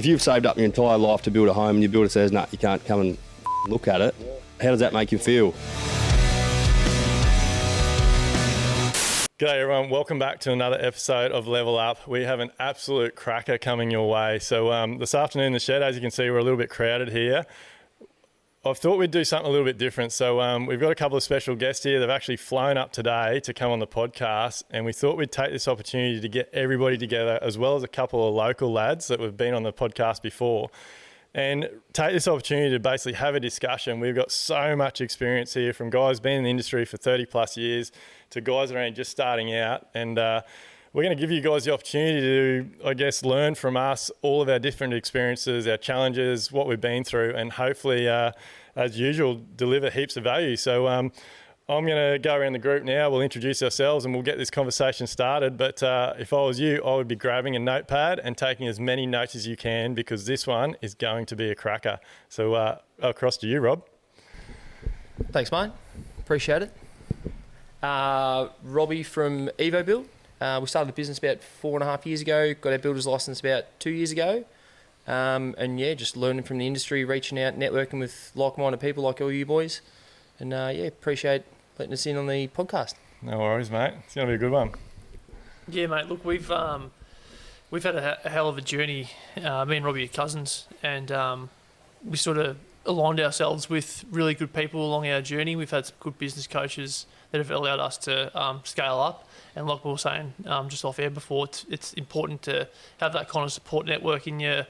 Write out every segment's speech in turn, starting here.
if you've saved up your entire life to build a home and your builder says, no, you can't come and look at it, how does that make you feel? G'day everyone, welcome back to another episode of Level Up. We have an absolute cracker coming your way. So this afternoon in the shed, as you can see, we're a little bit crowded here. I thought we'd do something a little bit different. So we've got a couple of special guests here. They've actually flown up today to come on the podcast, and we thought we'd take this opportunity to get everybody together, as well as a couple of local lads that have been on the podcast before, and take this opportunity to basically have a discussion. We've got so much experience here, from guys been in the industry for 30 plus years to guys that are only just starting out. And we're going to give you guys the opportunity to, I guess, learn from us all of our different experiences, our challenges, what we've been through, and hopefully, as usual, deliver heaps of value. So I'm going to go around the group now. We'll introduce ourselves and we'll get this conversation started. But if I was you, I would be grabbing a notepad and taking as many notes as you can, because this one is going to be a cracker. So across to you, Rob. Thanks, mate. Appreciate it. Robby from Evobuilt. We started the business about 4.5 years ago, got our builder's license about 2 years ago. And yeah, just learning from the industry, reaching out, networking with like-minded people like all you boys. And yeah, appreciate letting us in on the podcast. No worries, mate. It's going to be a good one. Yeah, mate. Look, we've had a hell of a journey. Me and Robby are cousins, and we sort of aligned ourselves with really good people along our journey. We've had some good business coaches that have allowed us to scale up. And like we were saying just off air before, it's important to have that kind of support network in your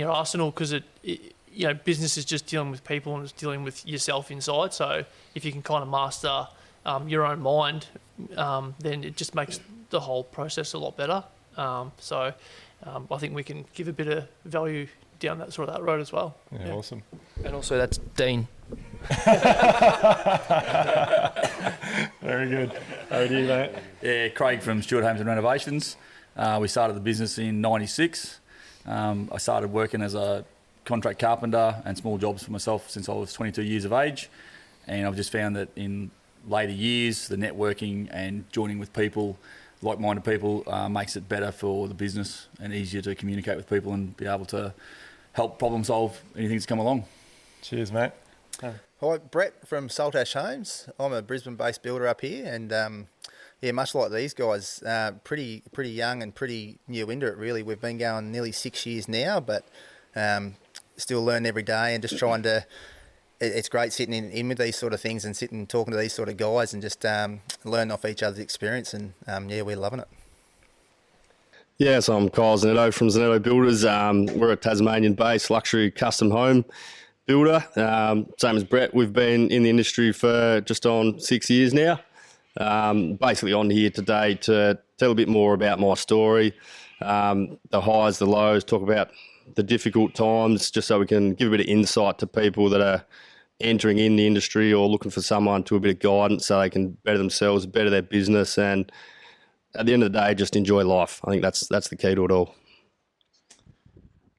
arsenal, because business is just dealing with people and it's dealing with yourself inside. So if you can kind of master your own mind, then it just makes the whole process a lot better. So I think we can give a bit of value down that road as well. Yeah. Awesome. And also that's Dean. Very good. Over to you, mate. Yeah, Craig from Stuart and Renovations. We started the business in '96. I started working as a contract carpenter and small jobs for myself since I was 22 years of age. And I've just found that in later years, the networking and joining with people, like-minded people, makes it better for the business and easier to communicate with people and be able to help problem solve anything that's come along. Cheers, mate. Hi, Brett from Saltash Homes. I'm a Brisbane-based builder up here, and yeah, much like these guys, pretty young and pretty new into it, really. We've been going nearly 6 years now, but still learn every day and just trying to... It's great sitting in with these sort of things and sitting and talking to these sort of guys and just learn off each other's experience, and yeah, we're loving it. Yeah, so I'm Kyle Zanetto from Zanetto Builders. We're a Tasmanian-based luxury custom home builder. Same as Brett, we've been in the industry for just on 6 years now. Basically on here today to tell a bit more about my story, the highs, the lows, talk about the difficult times, just so we can give a bit of insight to people that are entering in the industry or looking for someone to a bit of guidance so they can better themselves, better their business, and at the end of the day, just enjoy life. I think that's the key to it all.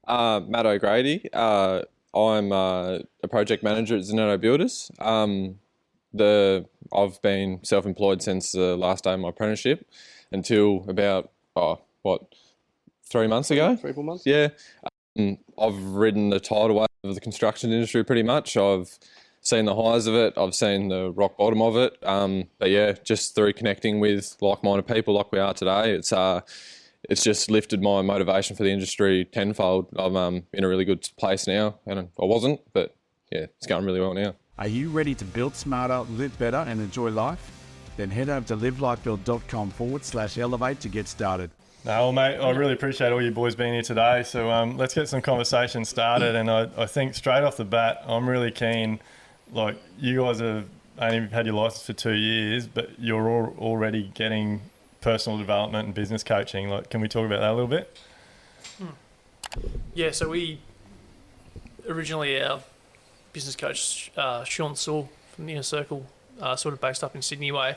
Matt O'Grady. I'm a project manager at Zanetto Builders. I've been self-employed since the last day of my apprenticeship until about 3 months ago. 3 4 months. Yeah. I've ridden the tidal wave of the construction industry pretty much. I've seen the highs of it. I've seen the rock bottom of it. But yeah, just through connecting with like-minded people like we are today, it's just lifted my motivation for the industry tenfold. I'm in a really good place now, and I wasn't, but yeah, it's going really well now. Are you ready to build smarter, live better, and enjoy life? Then head over to livelifebuilt.com/elevate to get started. No, well, mate, I really appreciate all you boys being here today. So let's get some conversation started. And I think straight off the bat, I'm really keen. Like, you guys have only had your license for 2 years, but you're already getting personal development and business coaching. Like, can we talk about that a little bit? Yeah, so we originally, our business coach, Sean Saul from the Inner Circle, sort of based up in Sydney way,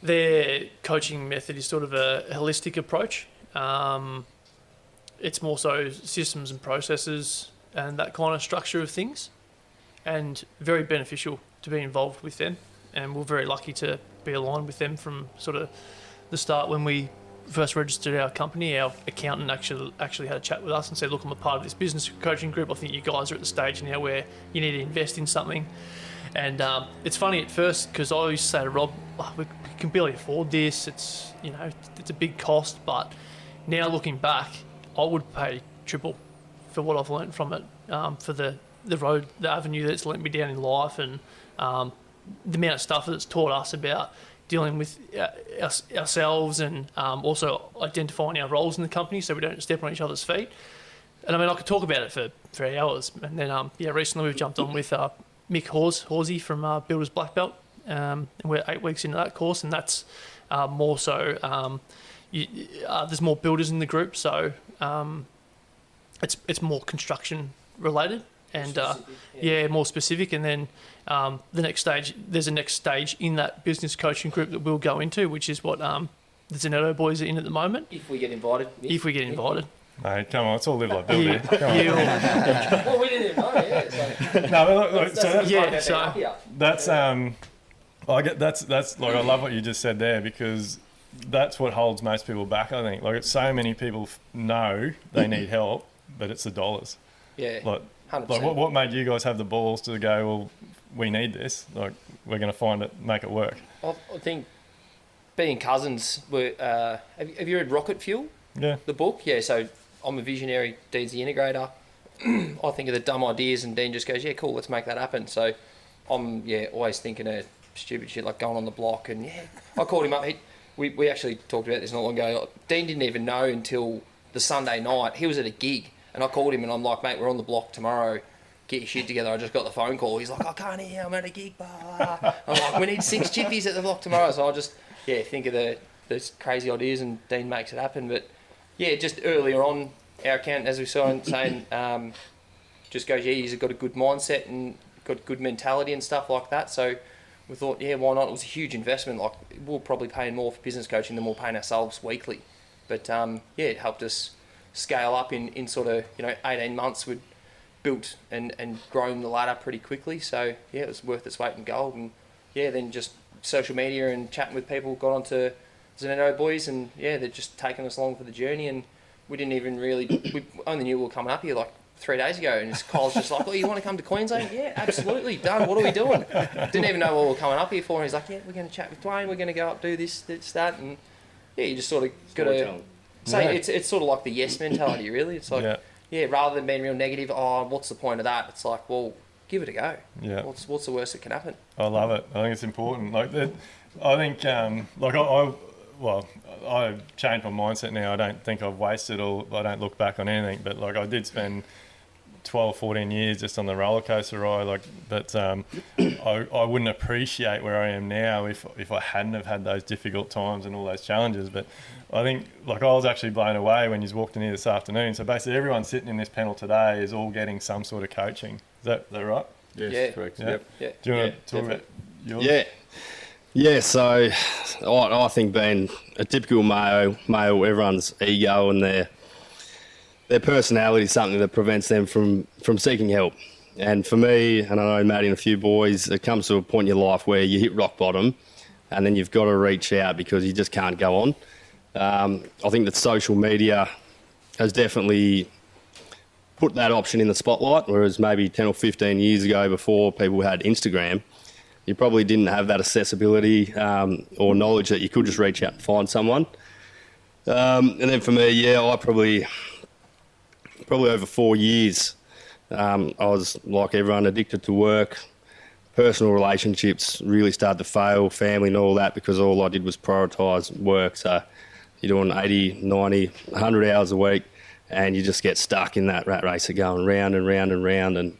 their coaching method is sort of a holistic approach. It's more so systems and processes and that kind of structure of things, and very beneficial to be involved with them. And we're very lucky to be aligned with them from sort of the start when we first registered our company, our accountant actually had a chat with us and said, look, I'm a part of this business coaching group. I think you guys are at the stage now where you need to invest in something. And it's funny at first because I used to say to Rob, oh, we can barely afford this. It's, you know, it's a big cost. But now looking back, I would pay triple for what I've learned from it, for the road, the avenue that it's led me down in life, and the amount of stuff that it's taught us about dealing with ourselves, and also identifying our roles in the company so we don't step on each other's feet. And I mean, I could talk about it for hours. And then, recently we've jumped on with Mick Horsey from Builders Black Belt, and we're 8 weeks into that course, and that's more so, there's more builders in the group, so it's more construction related. And more specific. And then the next stage, there's a next stage in that business coaching group that we'll go into, which is what the Zanetto boys are in at the moment. If we get invited. If we get invited. Mate, come on, let's all live like Bill here. Come on. Well, we didn't even know, yeah. No, but look, So that's like, I love what you just said there, because that's what holds most people back, I think. Like, it's so many people know they need help, but it's the dollars. Yeah. Like 100%. what made you guys have the balls to go, well, we need this, like, we're going to find it, make it work? I think being cousins, have you read Rocket Fuel? Yeah. The book? Yeah, so I'm a visionary, Dean's the integrator. I think of the dumb ideas and Dean just goes, yeah, cool, let's make that happen. So I'm, always thinking of stupid shit like going on the block. And I called him up. We actually talked about this not long ago. Dean didn't even know until the Sunday night. He was at a gig. And I called him and I'm like, mate, we're on the block tomorrow. Get your shit together. I just got the phone call. He's like, I can't hear. I'm at a gig. Blah. I'm like, we need 6 chippies at the block tomorrow. So I just, think of those crazy ideas, and Dean makes it happen. But just earlier on, our accountant, as we saw, saying, just goes, he's got a good mindset and got good mentality and stuff like that. So we thought, why not? It was a huge investment. Like, we're probably paying more for business coaching than we're paying ourselves weekly. But it helped us scale up in sort of 18 months. We'd built and grown the ladder pretty quickly, so it was worth its weight in gold. And then just social media and chatting with people, got onto Zanetto boys, and they're just taking us along for the journey. And we didn't even we only knew we were coming up here like 3 days ago, and Kyle's just like, you want to come to Queensland? Yeah, absolutely, done. What are we doing? Didn't even know what we were coming up here for. And he's like, we're going to chat with Duayne, we're going to go up, do this, that. And you just sort of got to say, it's sort of like the yes mentality, really. It's like, rather than being real negative, what's the point of that? It's like, well, give it a go. Yeah. What's the worst that can happen? I love it. I think it's important. Like, I think, I've changed my mindset now. I don't think I've wasted I don't look back on anything, but like, I did spend 12, 14 years just on the roller coaster ride, but I wouldn't appreciate where I am now if I hadn't have had those difficult times and all those challenges. But I think, I was actually blown away when you walked in here this afternoon. So basically everyone sitting in this panel today is all getting some sort of coaching. Is that right? Yes, correct. Yeah. Yep. Do you want to talk about yours? Yeah, so I think being a typical male, everyone's ego and their personality is something that prevents them from seeking help. And for me, and I know Maddie and a few boys, it comes to a point in your life where you hit rock bottom and then you've got to reach out because you just can't go on. I think that social media has definitely put that option in the spotlight, whereas maybe 10 or 15 years ago, before people had Instagram, you probably didn't have that accessibility or knowledge that you could just reach out and find someone. And then for me, I probably over 4 years, I was like everyone, addicted to work. Personal relationships really started to fail, family and all that, because all I did was prioritise work. So you're doing 80, 90, 100 hours a week, and you just get stuck in that rat race of going round and round and round. And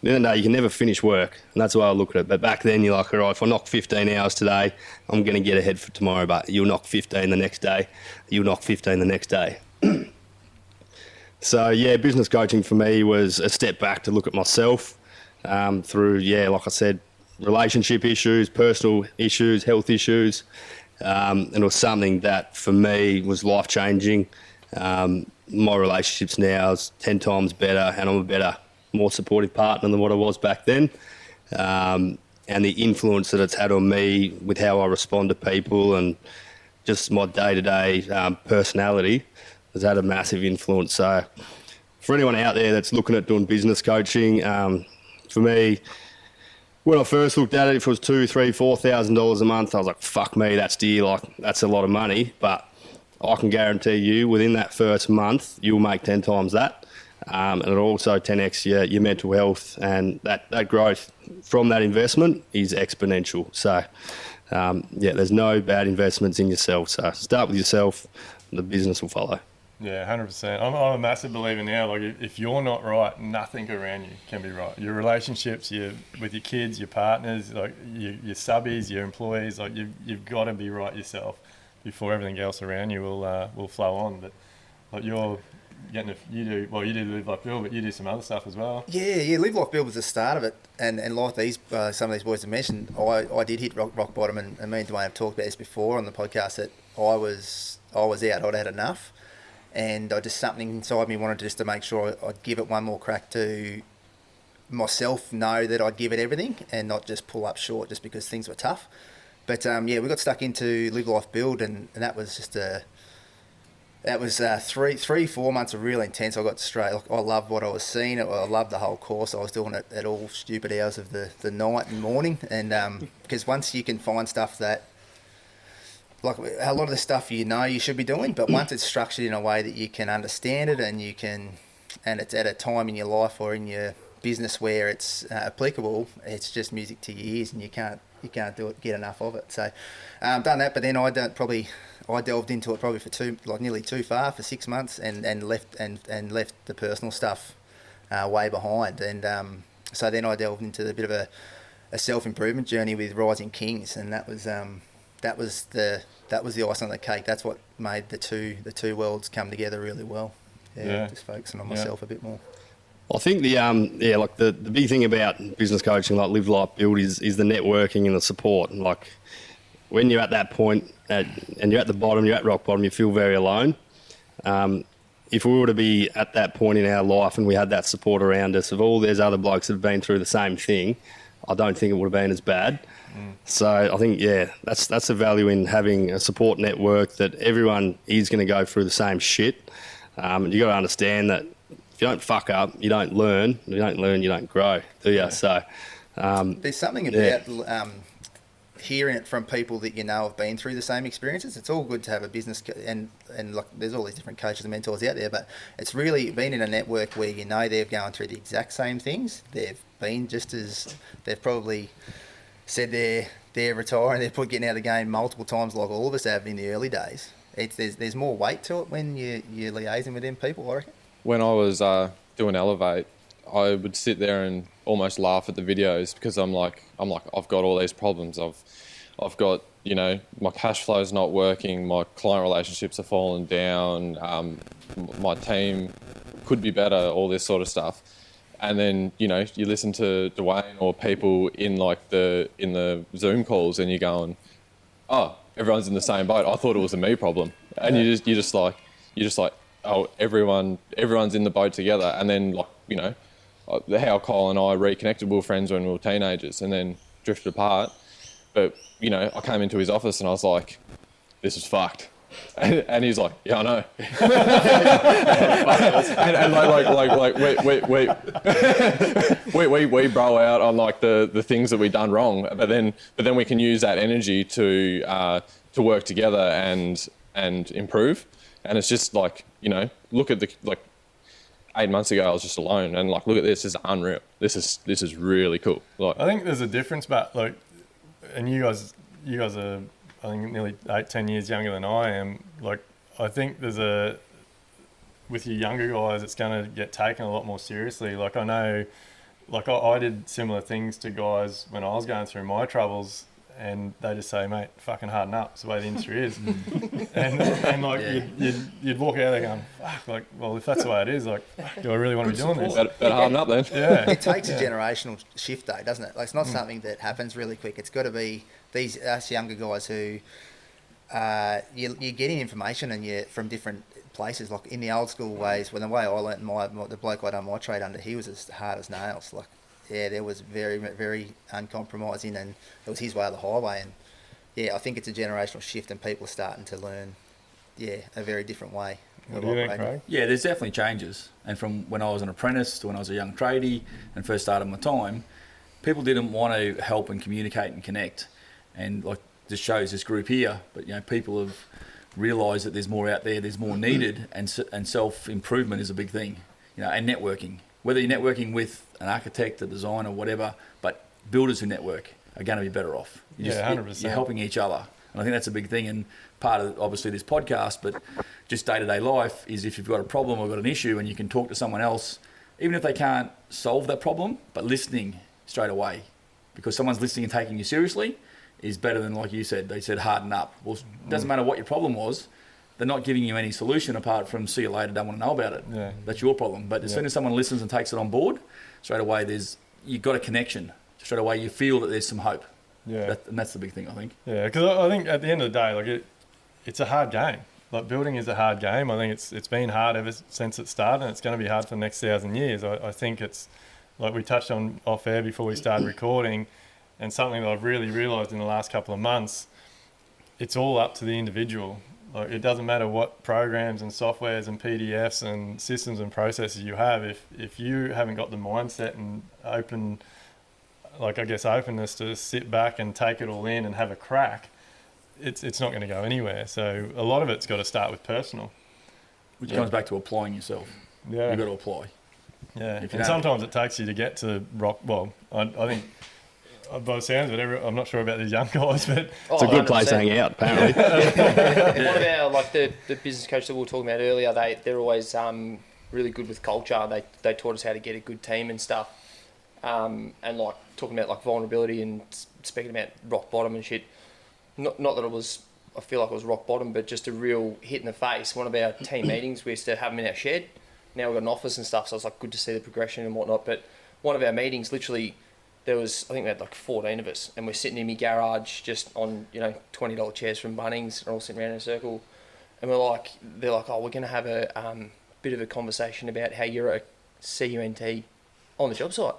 no, you can never finish work, and that's the way I look at it. But back then, you're like, all right, if I knock 15 hours today, I'm going to get ahead for tomorrow. But you'll knock 15 the next day, you'll knock 15 the next day. So, business coaching for me was a step back to look at myself through, like I said, relationship issues, personal issues, health issues. And it was something that for me was life-changing. My relationships now is 10 times better, and I'm a better, more supportive partner than what I was back then. And the influence that it's had on me with how I respond to people and just my day-to-day personality has had a massive influence. So for anyone out there that's looking at doing business coaching, for me, when I first looked at it, if it was $2,000, $3,000, $4,000 a month, I was like, fuck me, that's dear, like that's a lot of money. But I can guarantee you within that first month, you'll make 10 times that. And it'll also 10x your mental health, and that growth from that investment is exponential. So, there's no bad investments in yourself. So start with yourself, and the business will follow. Yeah, 100%. I'm a massive believer now. Like, if you're not right, nothing around you can be right. Your relationships, with your kids, your partners, like your subbies, your employees, like you've got to be right yourself before everything else around you will flow on. But like you do Live Like Bill, but you do some other stuff as well. Yeah. Live Like Bill was the start of it, and like some of these boys have mentioned, I did hit rock bottom, and me and Duayne have talked about this before on the podcast, that I was out. I'd had enough. And something inside me wanted just to make sure I'd give it one more crack to myself, know that I'd give it everything and not just pull up short just because things were tough. But we got stuck into Live Life Build, and that was just 3-4 months of real intense. I got straight. Like, I loved what I was seeing. I loved the whole course. I was doing it at all stupid hours of the night and morning, and because once you can find stuff that, like, a lot of the stuff you should be doing, but once it's structured in a way that you can understand it, and it's at a time in your life or in your business where it's applicable, it's just music to your ears, and you can't get enough of it. So done that, but then I delved into it probably for nearly too far for 6 months, and left the personal stuff way behind, and so then I delved into a bit of a self-improvement journey with Rising Kings, and that was the icing on the cake. That's what made the two worlds come together really well. Just focusing on myself a bit more. I think the big thing about business coaching, like Live Life Build, is the networking and the support. And like, when you're at that point and you're at the bottom, you're at rock bottom, you feel very alone. If we were to be at that point in our life and we had that support around us of all these other blokes that have been through the same thing, I don't think it would have been as bad. So I think, that's the value in having a support network, that everyone is going to go through the same shit. You got to understand that if you don't fuck up, you don't learn. If you don't learn, you don't grow, do you? Yeah. So there's something about hearing it from people that have been through the same experiences. It's all good to have a business, and like, there's all these different coaches and mentors out there, but it's really been in a network where they're going through the exact same things. They've been they've probably said they're retiring, they're getting out of the game multiple times, like all of us have in the early days. There's more weight to it when you're liaising with them people, I reckon. When I was doing Elevate, I would sit there and almost laugh at the videos, because I'm like, I've got all these problems. I've got, my cash flow's not working, my client relationships are falling down, my team could be better, all this sort of stuff. And then, you listen to Duayne or people in the Zoom calls, and you're going, oh, everyone's in the same boat. I thought it was a me problem. And you're just like, oh, everyone's in the boat together. And then, how Kyle and I reconnected, we were friends when we were teenagers, and then drifted apart. But, I came into his office and I was like, this is fucked. And he's like, yeah, I know. and we bro out on like the things that we done wrong, but then we can use that energy to work together and improve. And it's just like, look at 8 months ago I was just alone, and like, look at this is unreal. This is really cool. Like, I think there's a difference, but like, and you guys are, I think, nearly 8-10 years younger than I am. Like, I think with your younger guys, it's going to get taken a lot more seriously. Like, I know, like, I did similar things to guys when I was going through my troubles, and they just say, mate, fucking harden up. It's the way the industry is. and like, you'd walk out there going, fuck, like, well, if that's the way it is, like, do I really want to be doing this? Better harden up then. Yeah. It takes a generational shift, though, doesn't it? Like, it's not something that happens really quick. It's got to be us younger guys who you're getting information, and you're from different places. Like, in the old school ways, when the way I learnt the bloke I done my trade under, he was as hard as nails. Like, there was very, very uncompromising, and it was his way of the highway. And I think it's a generational shift, and people are starting to learn, a very different way. What do you think, Craig? Yeah, there's definitely changes. And from when I was an apprentice to when I was a young tradie and first started my time, people didn't want to help and communicate and connect. And like this shows this group here, but people have realised that there's more out there, there's more needed, and self-improvement is a big thing. And networking. Whether you're networking with an architect, a designer, whatever, but builders who network are going to be better off. 100%. You're helping each other. And I think that's a big thing. And part of, obviously, this podcast, but just day-to-day life is if you've got a problem or got an issue and you can talk to someone else, even if they can't solve that problem, but listening straight away. Because someone's listening and taking you seriously is better than, like you said, they said harden up. Well, it doesn't matter what your problem was. They're not giving you any solution apart from see you later, don't want to know about it. Yeah. That's your problem. But as soon as someone listens and takes it on board, straight away you've got a connection. Straight away you feel that there's some hope. Yeah. And that's the big thing, I think. Yeah, because I think at the end of the day, it's a hard game. Like building is a hard game. I think it's been hard ever since it started, and it's going to be hard for the next 1,000 years. I think it's like we touched on off air before we started recording, and something that I've really realised in the last couple of months, it's all up to the individual. Like it doesn't matter what programs and softwares and PDFs and systems and processes you have. If you haven't got the mindset and openness to sit back and take it all in and have a crack, it's not going to go anywhere. So a lot of it's got to start with personal. Which comes back to applying yourself. Yeah. You've got to apply. Yeah, and sometimes it takes you to get to rock. Well, I think by the sounds of it, I'm not sure about these young guys, but it's a good 100%. Place to hang out, apparently. One of our, the business coach that we were talking about earlier, they're always really good with culture. They taught us how to get a good team and stuff. And talking about vulnerability and speaking about rock bottom and shit. Not that I feel like it was rock bottom, but just a real hit in the face. One of our team meetings, we used to have them in our shed. Now we've got an office and stuff, so it's good to see the progression and whatnot. But one of our meetings, literally, I think we had 14 of us, and we're sitting in my garage just on, $20 chairs from Bunnings, and all sitting around in a circle. And they're like, oh, we're going to have a bit of a conversation about how you're a CUNT on the job site.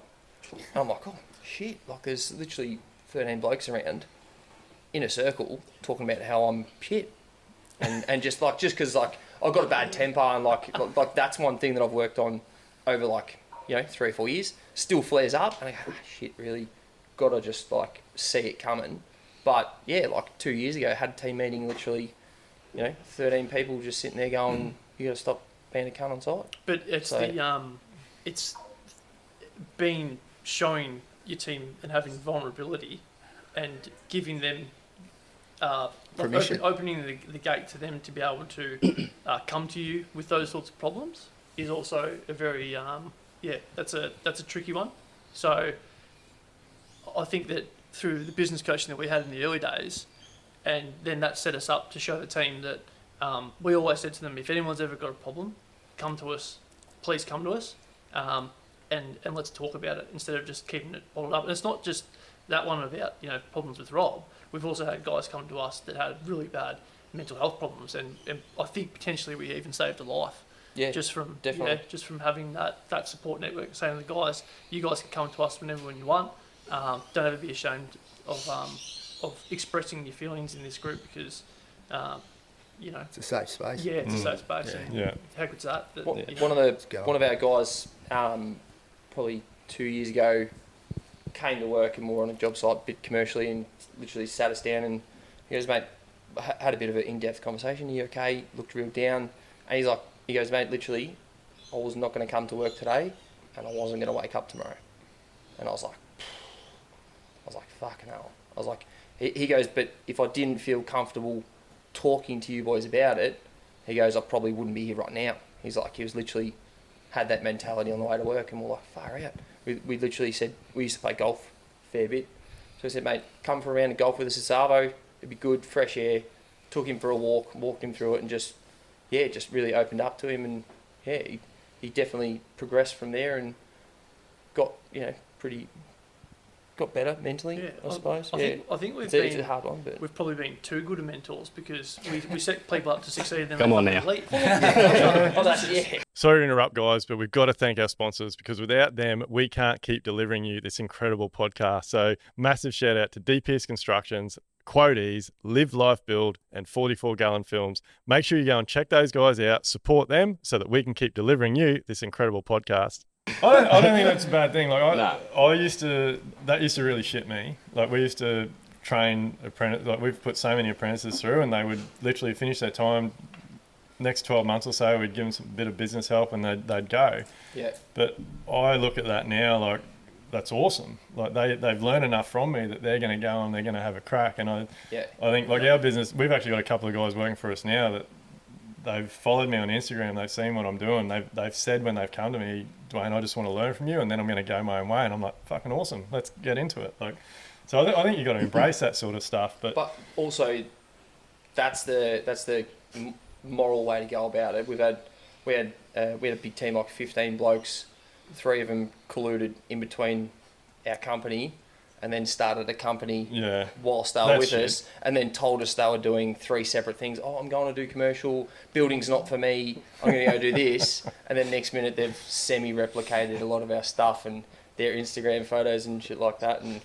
And I'm like, oh, shit. There's literally 13 blokes around in a circle talking about how I'm shit. And just because, I've got a bad temper, and, that's one thing that I've worked on over, 3 or 4 years. Still flares up, and I go, oh, shit, really got to just, see it coming. But, 2 years ago, I had a team meeting, literally, 13 people just sitting there going, you got to stop being a cunt on site. But it's it's being showing your team and having vulnerability and giving them opening the gate to them to be able to come to you with those sorts of problems is also a very that's a tricky one. So I think that through the business coaching that we had in the early days, and then that set us up to show the team that we always said to them, if anyone's ever got a problem, come to us, please come to us, and let's talk about it instead of just keeping it bottled up. And it's not just that one about problems with Rob. We've also had guys come to us that had really bad mental health problems, and I think potentially we even saved a life. Yeah, just from definitely. Just from having that support network, saying to the guys, you guys can come to us whenever when you want. Don't ever be ashamed of expressing your feelings in this group, because it's a safe space. Yeah, it's a safe space. Yeah. How good's that? One of our guys, probably 2 years ago, came to work, and we were on a job site, a bit commercially, and literally sat us down, and he goes, mate, had a bit of an in-depth conversation. Are you okay? Looked real down, and he goes, mate, literally, I was not going to come to work today, and I wasn't going to wake up tomorrow. And I was like, fucking hell. I was like, he goes, but if I didn't feel comfortable talking to you boys about it, he goes, I probably wouldn't be here right now. He was literally had that mentality on the way to work, and we're like, far out. We literally said, we used to play golf a fair bit. So I said, mate, come for a round of golf with us at Savo. It'd be good, fresh air. Took him for a walk, walked him through it, and just really opened up to him. And he definitely progressed from there and got, got better mentally, I suppose. I think it's a hard one, but we've probably been too good at mentors, because we set people up to succeed. Then Come on now. Sorry to interrupt, guys, but we've got to thank our sponsors, because without them, we can't keep delivering you this incredible podcast. So massive shout out to DPS Constructions, Quoties, Live Life Build, and 44-gallon films. Make sure you go and check those guys out, support them so that we can keep delivering you this incredible podcast. I don't think that's a bad thing. Like that used to really shit me. Like we used to train apprentices, like we've put so many apprentices through, and they would literally finish their time. Next 12 months or so, we'd give them some bit of business help, and they'd go. Yeah. But I look at that now like that's awesome. Like they've learned enough from me that they're going to go and they're going to have a crack. And I think like our business, we've actually got a couple of guys working for us now that they've followed me on Instagram. They've seen what I'm doing. They've said when they've come to me, Duayne, I just want to learn from you, and then I'm going to go my own way. And I'm like, fucking awesome. Let's get into it. Like, so I think you've got to embrace that sort of stuff. But also, that's the moral way to go about it. We had a big team, like 15 blokes. 3 of them colluded in between our company, and then started a company whilst they were with us, and then told us they were doing 3 separate things. Oh, I'm going to do commercial, building's not for me, I'm going to go do this. And then next minute they've semi-replicated a lot of our stuff and their Instagram photos and shit like that. And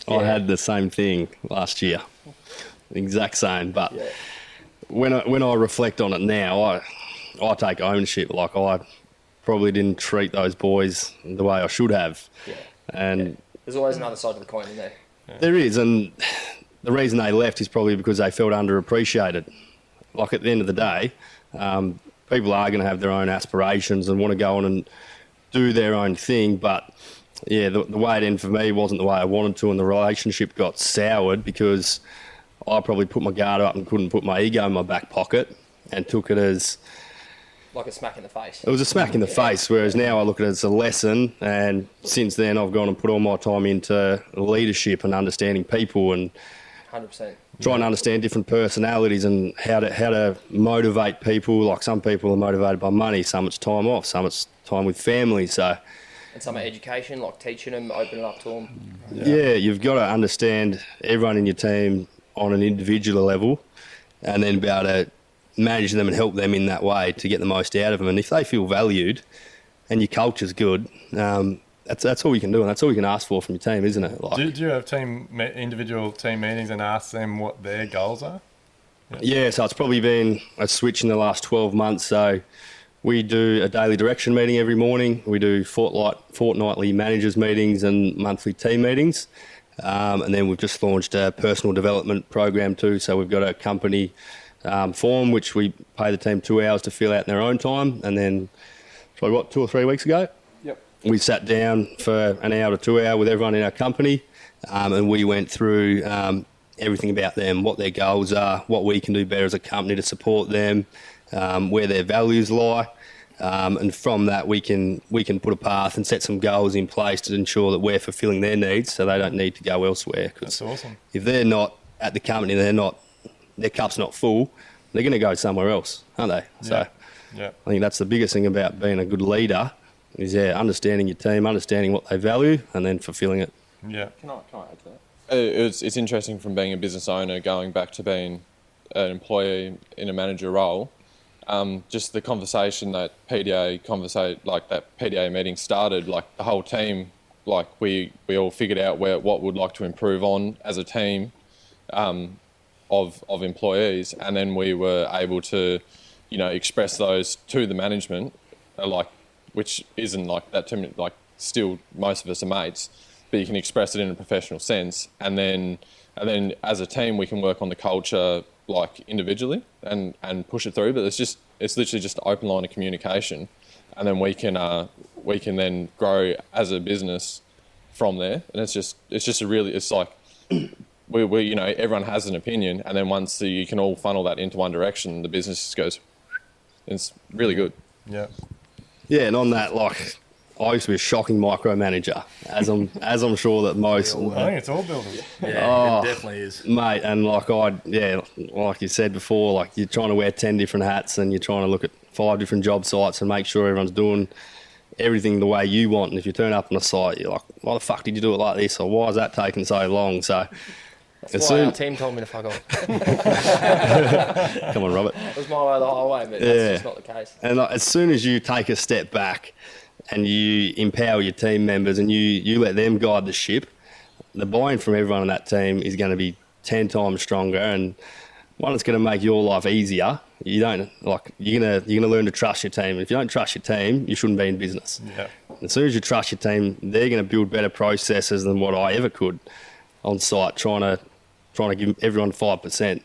I had the same thing last year, exact same. But when I reflect on it now, I take ownership. Like I probably didn't treat those boys the way I should have. Yeah. And there's always another side of the coin, isn't there? Yeah. There is, and the reason they left is probably because they felt underappreciated. Like at the end of the day, people are going to have their own aspirations and want to go on and do their own thing, but the way it ended for me wasn't the way I wanted to, and the relationship got soured because I probably put my guard up and couldn't put my ego in my back pocket and took it as... like a smack in the face. It was a smack in the face, whereas now I look at it as a lesson, and since then I've gone and put all my time into leadership and understanding people and 100%. Trying to understand different personalities and how to motivate people. Like some people are motivated by money, some it's time off, some it's time with family. So, and some are education, like teaching them, opening up to them. Yeah, you've got to understand everyone in your team on an individual level, and then be able to manage them and help them in that way to get the most out of them. And if they feel valued and your culture's good, that's all you can do, and that's all you can ask for from your team, isn't it? Like, do you have individual team meetings and ask them what their goals are? Yeah, so it's probably been a switch in the last 12 months. So we do a daily direction meeting every morning. We do fortnightly managers meetings and monthly team meetings. And then we've just launched a personal development program too. So we've got a company form which we pay the team 2 hours to fill out in their own time. And then, probably 2 or 3 weeks ago, we sat down for an hour to 2 hours with everyone in our company, and we went through everything about them, what their goals are, what we can do better as a company to support them, where their values lie, and from that we can put a path and set some goals in place to ensure that we're fulfilling their needs, so they don't need to go elsewhere. That's awesome. If they're not at the company, their cup's not full, they're going to go somewhere else, aren't they? So I think that's the biggest thing about being a good leader is understanding your team, understanding what they value, and then fulfilling it. Yeah. Can I add to that? It's interesting from being a business owner going back to being an employee in a manager role. Just the conversation that PDA meeting started, like the whole team, like we all figured out what we'd like to improve on as a team of employees, and then we were able to, express those to the management, which isn't like that too many, like still most of us are mates, but you can express it in a professional sense, and then as a team we can work on the culture like individually and push it through. But it's literally just an open line of communication, and then we can then grow as a business from there. And it's like we everyone has an opinion, and then once you can all funnel that into one direction, the business just goes. It's really good. Yeah. Yeah, and on that, like, I used to be a shocking micromanager, as I'm sure that most. I think it's all builders. Yeah, it definitely is, mate. And like like you said before, like you're trying to wear 10 different hats, and you're trying to look at 5 different job sites and make sure everyone's doing everything the way you want. And if you turn up on a site, you're like, why the fuck did you do it like this, or why is that taking so long? So. That's why our team told me to fuck off. Come on, Robert. It was my way the whole way, but that's just not the case. And like, as soon as you take a step back and you empower your team members and you let them guide the ship, the buy-in from everyone on that team is going to be 10 times stronger, and one, it's going to make your life easier. You're gonna learn to trust your team. If you don't trust your team, you shouldn't be in business. Yeah. As soon as you trust your team, they're going to build better processes than what I ever could on site, trying to give everyone 5%.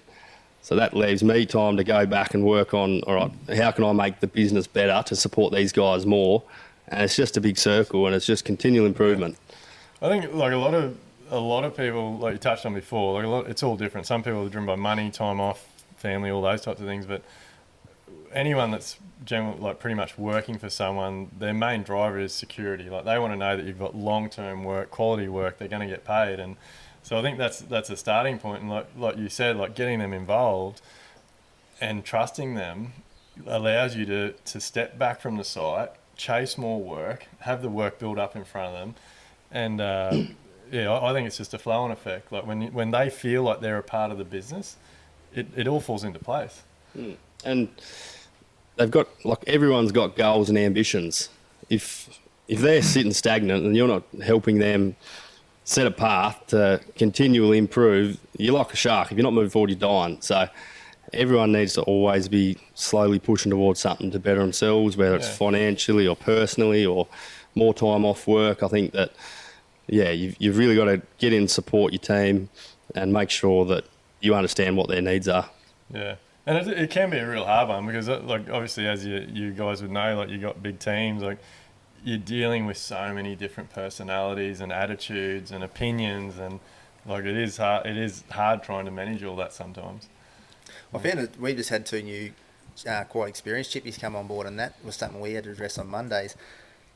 So that leaves me time to go back and work on, all right, how can I make the business better to support these guys more? And it's just a big circle, and it's just continual improvement. I think like a lot of people, like you touched on before, like it's all different. Some people are driven by money, time off, family, all those types of things. But anyone that's generally like pretty much working for someone, their main driver is security. Like they want to know that you've got long-term work, quality work, they're going to get paid. And so I think that's a starting point. And like you said, like getting them involved and trusting them allows you to step back from the site, chase more work, have the work build up in front of them, and I think it's just a flow-on effect. Like when they feel like they're a part of the business, it all falls into place. And they've got, like, everyone's got goals and ambitions. If they're sitting stagnant and you're not helping them set a path to continually improve, you're like a shark. If you're not moving forward, you're dying. So everyone needs to always be slowly pushing towards something to better themselves, whether it's financially or personally or more time off work. I think that, you've really got to get in, support your team, and make sure that you understand what their needs are. Yeah. And it can be a real hard one because, like, obviously, as you guys would know, like, you got big teams, like, you're dealing with so many different personalities and attitudes and opinions, and, like, it is hard trying to manage all that sometimes. I found that we just had 2 new, quite experienced chippies come on board, and that was something we had to address on Mondays.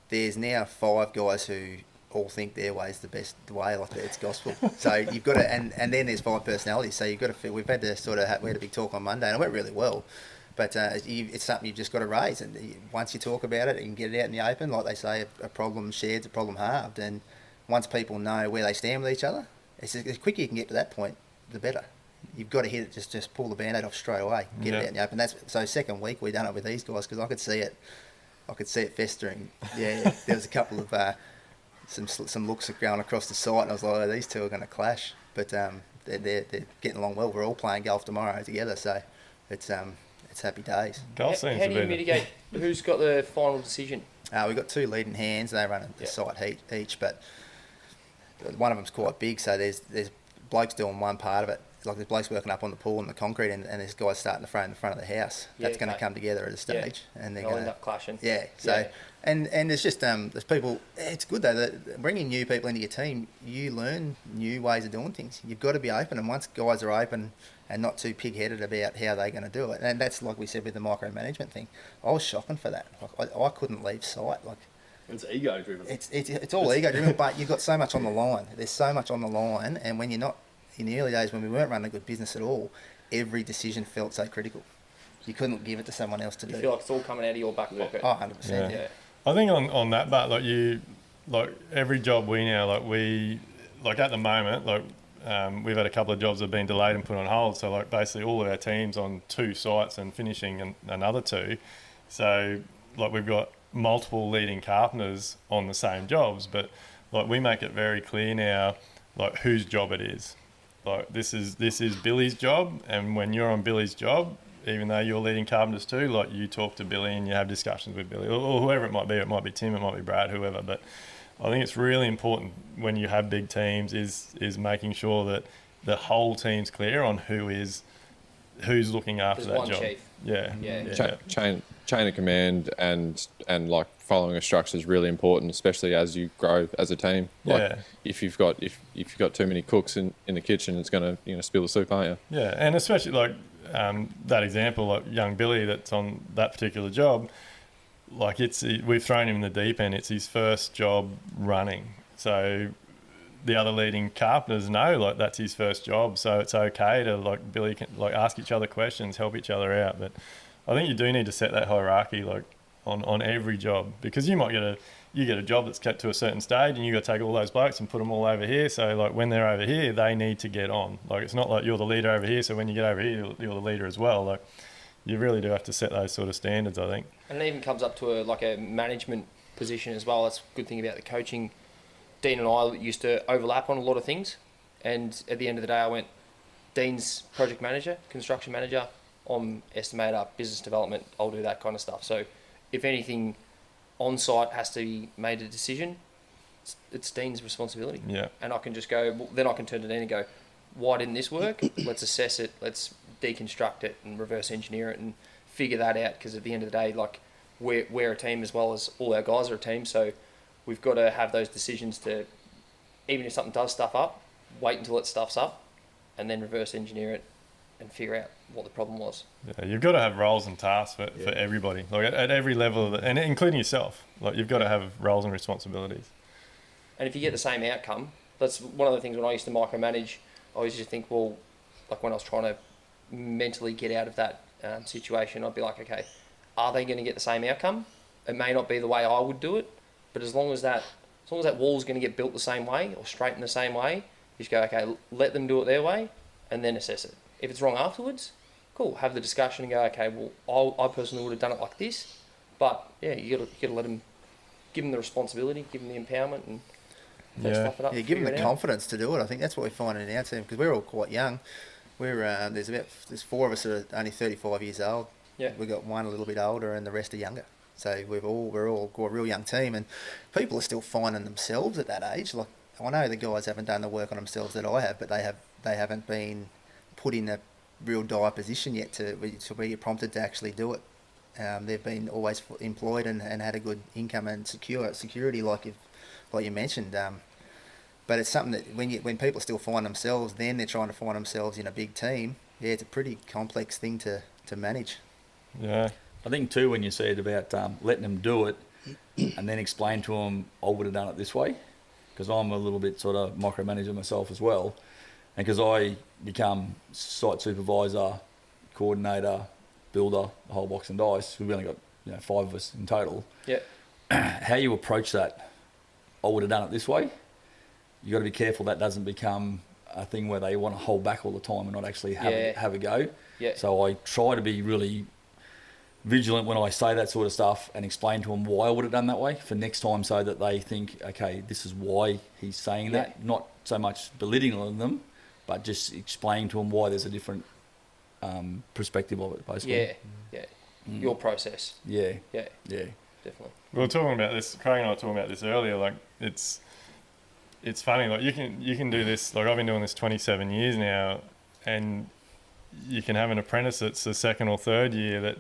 There's now 5 guys who all think their way's the best way, like it's gospel. So you've got to, and then there's 5 personalities. So you've got to. We've had to we had a big talk on Monday, and it went really well. But it's something you've just got to raise, and once you talk about it and get it out in the open, like they say, a problem shared's a problem halved. And once people know where they stand with each other, it's as quick you can get to that point, the better. You've got to hit it, just pull the band-aid off straight away, get it out in the open. So second week we done it with these guys because I could see it festering. Yeah, there was a couple of some looks going across the site, and I was like, these two are going to clash. But they're getting along well. We're all playing golf tomorrow together, so it's happy days. Golf seems How to do you be mitigate? Who's got the final decision? We've got 2 leading hands. They run a site each, but one of them's quite big, so there's blokes doing one part of it. Like there's blokes working up on the pool and the concrete, and there's guys starting the front of the house. That's going to come together at a stage, and they're going to end up clashing. Yeah. So and there's just there's people. It's good though that bringing new people into your team, you learn new ways of doing things. You've got to be open, and once guys are open and not too pig-headed about how they're going to do it, and that's like we said with the micromanagement thing. I was shocking for that. Like I couldn't leave site. Like It's ego-driven. It's all ego-driven, but you've got so much on the line. There's so much on the line, and when you're not. In the early days when we weren't running a good business at all, every decision felt so critical. You couldn't give it to someone else to do. You feel like it's all coming out of your back pocket. Oh, 100%. Yeah. I think on that, but like every job we now, like at the moment, we've had a couple of jobs that have been delayed and put on hold. So like basically all of our teams on 2 sites and finishing another 2. So like we've got multiple leading carpenters on the same jobs, but like we make it very clear now, like whose job it is. Like this is Billy's job, and when you're on Billy's job, even though you're leading carpenters too, like you talk to Billy and you have discussions with Billy or whoever it might be. It might be Tim, it might be Brad, whoever. But I think it's really important when you have big teams is making sure that the whole team's clear on who's looking after There's that one job. chief. Yeah. Chain of command and like following a structure is really important, especially as you grow as a team. Like if you've got too many cooks in the kitchen, it's going to spill the soup, aren't you? Yeah, and especially like that example, like young Billy that's on that particular job. Like we've thrown him in the deep end. It's his first job running, so the other leading carpenters know like that's his first job. So it's okay to like Billy can like ask each other questions, help each other out, but. I think you do need to set that hierarchy like on every job, because you might get a job that's kept to a certain stage and you got to take all those blokes and put them all over here. So like when they're over here, they need to get on. Like it's not like you're the leader over here, so when you get over here, you're the leader as well. Like you really do have to set those sort of standards, I think. And it even comes up to a management position as well. That's a good thing about the coaching. Dean and I used to overlap on a lot of things, and at the end of the day, I went, Dean's project manager, construction manager. I'm estimator, business development. I'll do that kind of stuff. So if anything on site has to be made a decision, it's Dean's responsibility. Yeah. And I can just go, well, then I can turn to Dean and go, why didn't this work? Let's assess it. Let's deconstruct it and reverse engineer it and figure that out. Because at the end of the day, like we're a team as well as all our guys are a team. So we've got to have those decisions to, even if something does stuff up, wait until it stuffs up and then reverse engineer it and figure out what the problem was. Yeah, you've got to have roles and tasks for everybody, like at every level of it, and including yourself. Like you've got to have roles and responsibilities. And if you get the same outcome, that's one of the things when I used to micromanage, I always used to think, well, like when I was trying to mentally get out of that situation, I'd be like, okay, are they going to get the same outcome? It may not be the way I would do it, but as long as that wall's going to get built the same way or straightened the same way, you just go, okay, let them do it their way and then assess it. If it's wrong afterwards, cool, have the discussion and go, okay, well, I personally would have done it like this, but yeah, you got to let them, give them the responsibility, give them the empowerment, and stuff it up. Yeah, give them the confidence to do it. I think that's what we find in our team because we're all quite young. We're there's 4 of us that are only 35 years old. Yeah, we've got one a little bit older, and the rest are younger. So we're all got a real young team, and people are still finding themselves at that age. Like I know the guys haven't done the work on themselves that I have, but they haven't been put in a real dire position yet to be prompted to actually do it. They've been always employed and had a good income and security, like you mentioned. But it's something that when people still find themselves, then they're trying to find themselves in a big team. Yeah, it's a pretty complex thing to manage. Yeah. I think too when you said about letting them do it and then explain to them, I would have done it this way, because I'm a little bit sort of micromanager myself as well. And because I become site supervisor, coordinator, builder, the whole box and dice, we've only got 5 of us in total. Yeah. How you approach that, I would have done it this way. You got to be careful that doesn't become a thing where they want to hold back all the time and not actually have a go. Yeah. So I try to be really vigilant when I say that sort of stuff and explain to them why I would have done that way for next time, so that they think, okay, this is why he's saying that. Not so much belittling them, but just explaining to them why there's a different perspective of it, basically. Your process. Yeah, definitely. We were talking about this. Craig and I were talking about this earlier. Like it's funny. Like you can do this. Like I've been doing this 27 years now, and you can have an apprentice that's the 2nd or 3rd year that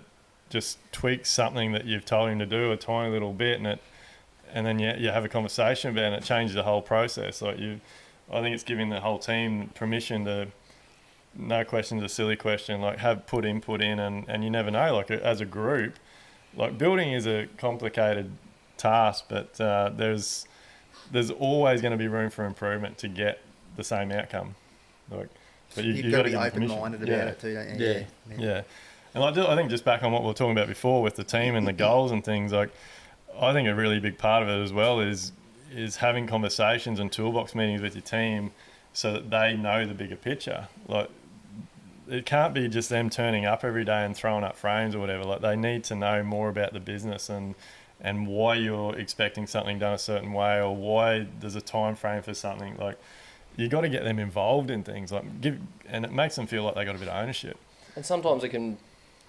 just tweaks something that you've told him to do a tiny little bit, and then you have a conversation about it, and it changes the whole process. Like I think it's giving the whole team permission to, no question's a silly question, like put input in, and you never know, like as a group, like building is a complicated task, but there's always going to be room for improvement to get the same outcome. Like, but you've got to be open-minded about it too, don't you? Yeah. And I think just back on what we were talking about before with the team and the goals and things, like I think a really big part of it as well is having conversations and toolbox meetings with your team so that they know the bigger picture. Like it can't be just them turning up every day and throwing up frames or whatever. Like they need to know more about the business and why you're expecting something done a certain way, or why there's a time frame for something. Like you got to get them involved in things, and it makes them feel like they got a bit of ownership. And sometimes it can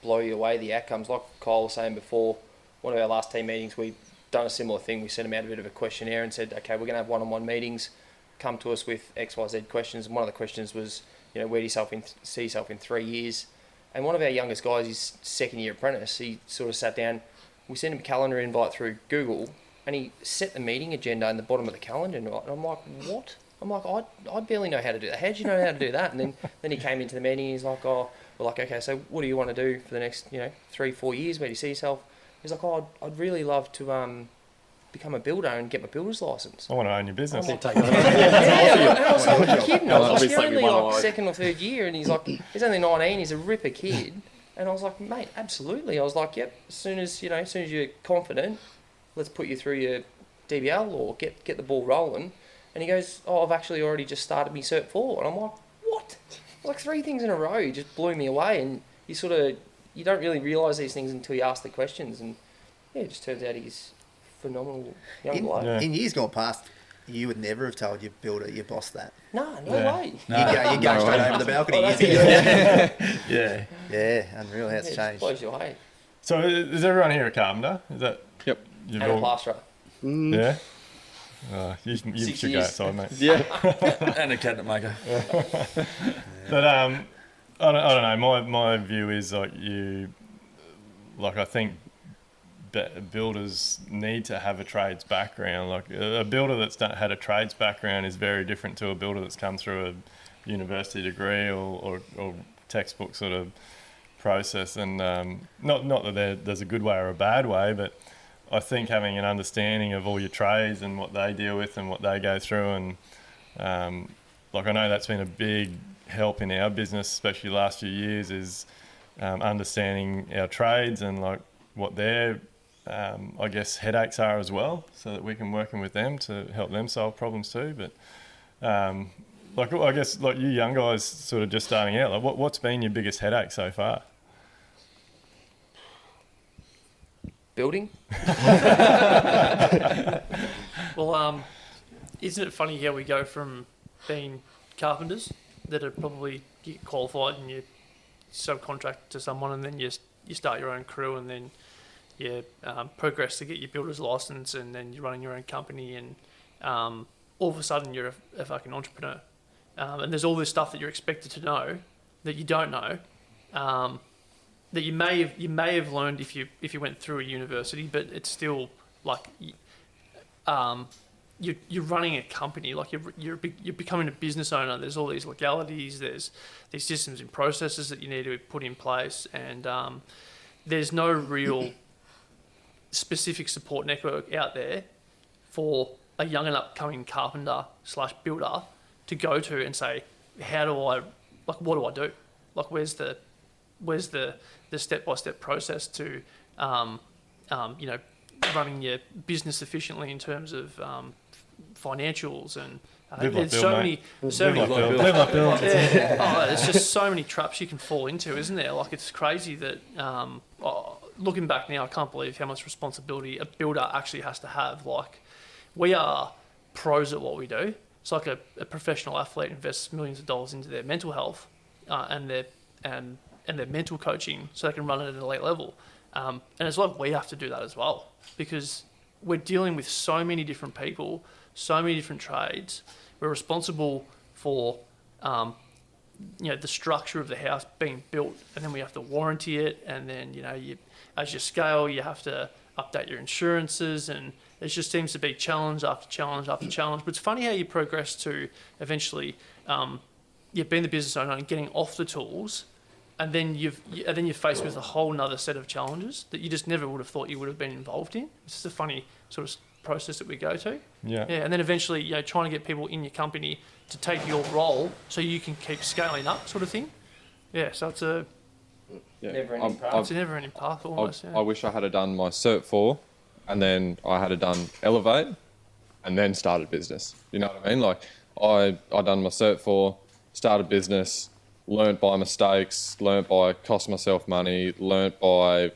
blow you away, the outcomes. Like Kyle was saying before, one of our last team meetings, we done a similar thing. We sent them out a bit of a questionnaire and said, okay, we're going to have one-on-one meetings. Come to us with X, Y, Z questions. And one of the questions was, where do you see yourself in 3 years? And one of our youngest guys, his 2nd year apprentice, he sort of sat down. We sent him a calendar invite through Google, and he set the meeting agenda in the bottom of the calendar invite. And I'm like, what? I'm like, I barely know how to do that. How do you know how to do that? And then he came into the meeting. And he's like, we're like, okay, so what do you want to do for the next 3-4 years? Where do you see yourself? He's like, I'd really love to become a builder and get my builder's license. I want to own your business. And I was like, kidding. I was like, you're only like 2nd or 3rd year, and he's like, he's only 19. He's a ripper kid. And I was like, mate, absolutely. I was like, yep. As soon as you're confident, let's put you through your DBL or get the ball rolling. And he goes, I've actually already just started me Cert 4. And I'm like, what? Like 3 things in a row. He just blew me away. And you don't really realise these things until you ask the questions. And it just turns out he's phenomenal young bloke. In years gone past, You would never have told your builder, your boss that. No, no way. You go straight over the balcony. Yeah. Yeah, unreal how it's It changed. blows you away. So is everyone here a carpenter? Is that? Yep. You've And a all, plasterer. yeah. You 6 should go years. outside, mate. Yeah. And a cabinet maker. But I don't know. My view is like I think builders need to have a trades background. Like a builder that's had a trades background is very different to a builder that's come through a university degree or textbook sort of process. And not that there's a good way or a bad way, but I think having an understanding of all your trades and what they deal with and what they go through, and I know that's been a big help in our business, especially the last few years, is understanding our trades and like what their I guess headaches are as well, so that we can work with them to help them solve problems too. But I guess like you young guys sort of just starting out, like what's been your biggest headache so far? Building. Well, isn't it funny how we go from being carpenters that are probably get qualified and you subcontract to someone, and then you start your own crew, and then you progress to get your builder's license, and then you're running your own company, and all of a sudden you're a fucking entrepreneur. And there's all this stuff that you're expected to know that you don't know, that you may have learned if you went through a university, but it's still like you're running a company, like you're becoming a business owner. There's all these legalities, there's these systems and processes that you need to put in place, and there's no real specific support network out there for a young and upcoming carpenter / builder to go to and say, what do I do? Like, where's the step-by-step process to running your business efficiently in terms of financials, and there's there's just so many traps you can fall into, isn't there? Like, it's crazy that looking back now, I can't believe how much responsibility a builder actually has to have. Like, we are pros at what we do. It's like a professional athlete invests millions of dollars into their mental health and their mental coaching so they can run it at an elite level. And it's like we have to do that as well, because we're dealing with so many different people, so many different trades. We're responsible for the structure of the house being built, and then we have to warranty it, and then as you scale, you have to update your insurances, and it just seems to be challenge after challenge after challenge. But it's funny how you progress to eventually being the business owner and getting off the tools, and then you're faced with a whole nother set of challenges that you just never would have thought you would have been involved in. It's just a funny sort of process that we go to. Yeah. And then eventually, trying to get people in your company to take your role so you can keep scaling up, sort of thing. Yeah. So it's a Never-ending path. it's a never-ending path almost. I wish I had done my Cert 4 and then I had done Elevate and then started business. You know what I mean? Like, I done my Cert 4, started business, learnt by mistakes, learnt by cost myself money, learnt by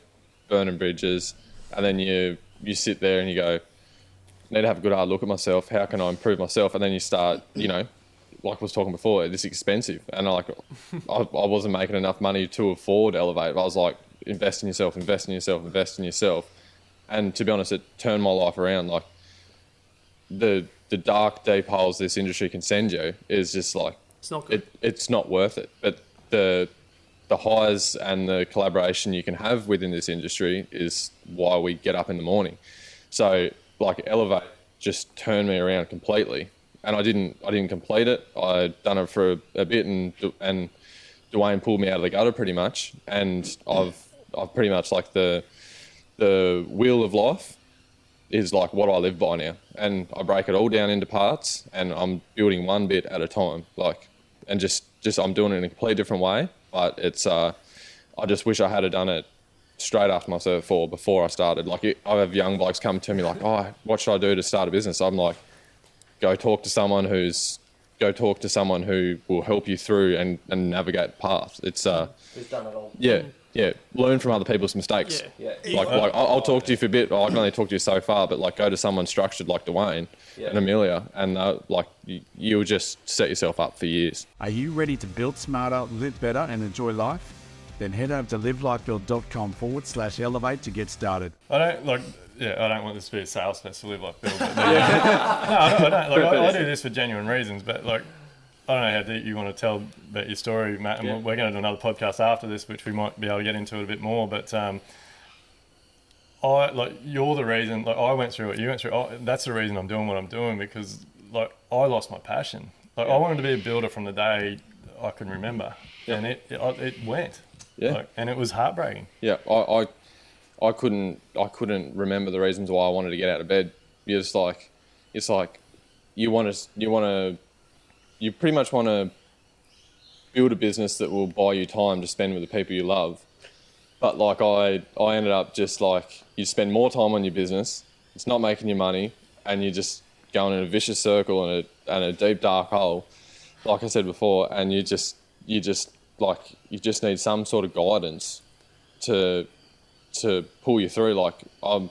burning bridges, and then you sit there and you go, need to have a good hard look at myself. How can I improve myself? And then you start, like I was talking before, this is expensive. And I wasn't making enough money to afford Elevate. I was like, invest in yourself. And to be honest, it turned my life around. Like, the dark, deep holes this industry can send you is just like, It's not good. It's not worth it. But the highs and the collaboration you can have within this industry is why we get up in the morning. So, like, Elevate just turned me around completely. And I didn't complete it. I'd done it for a bit, and Duayne pulled me out of the gutter pretty much. And I've pretty much, like, the wheel of life is like what I live by now. And I break it all down into parts, and I'm building one bit at a time. Like, and just I'm doing it in a completely different way. But it's I just wish I had done it straight after my Cert 4 before I started. Like, I have young blokes come to me like, oh, what should I do to start a business? I'm like, go talk to someone who will help you through and navigate the path. It's Who's done it all? yeah, learn from other people's mistakes. Yeah. Like I'll talk to you for a bit. I can only talk to you so far, but like go to someone structured like Duayne and Amelia, and like you'll just set yourself up for years. Are you ready to build smarter, live better, and enjoy life? Then head over to livelikebuild.com/elevate to get started. I don't want this to be a sales fest to Live Like Build. But no, I don't. Like, I do this for genuine reasons, but like, I don't know how deep you want to tell about your story, Matt. And we're going to do another podcast after this, which we might be able to get into it a bit more. But you're the reason. Like, I went through what you went through. That's the reason I'm doing what I'm doing, because like I lost my passion. Like, I wanted to be a builder from the day I can remember, and it went. Yeah, like, and it was heartbreaking. Yeah, I couldn't remember the reasons why I wanted to get out of bed. It's like you pretty much want to build a business that will buy you time to spend with the people you love. But like I ended up just like, you spend more time on your business, it's not making you money, and you're just going in a vicious circle and a deep dark hole, like I said before, and you just need some sort of guidance to pull you through. Like I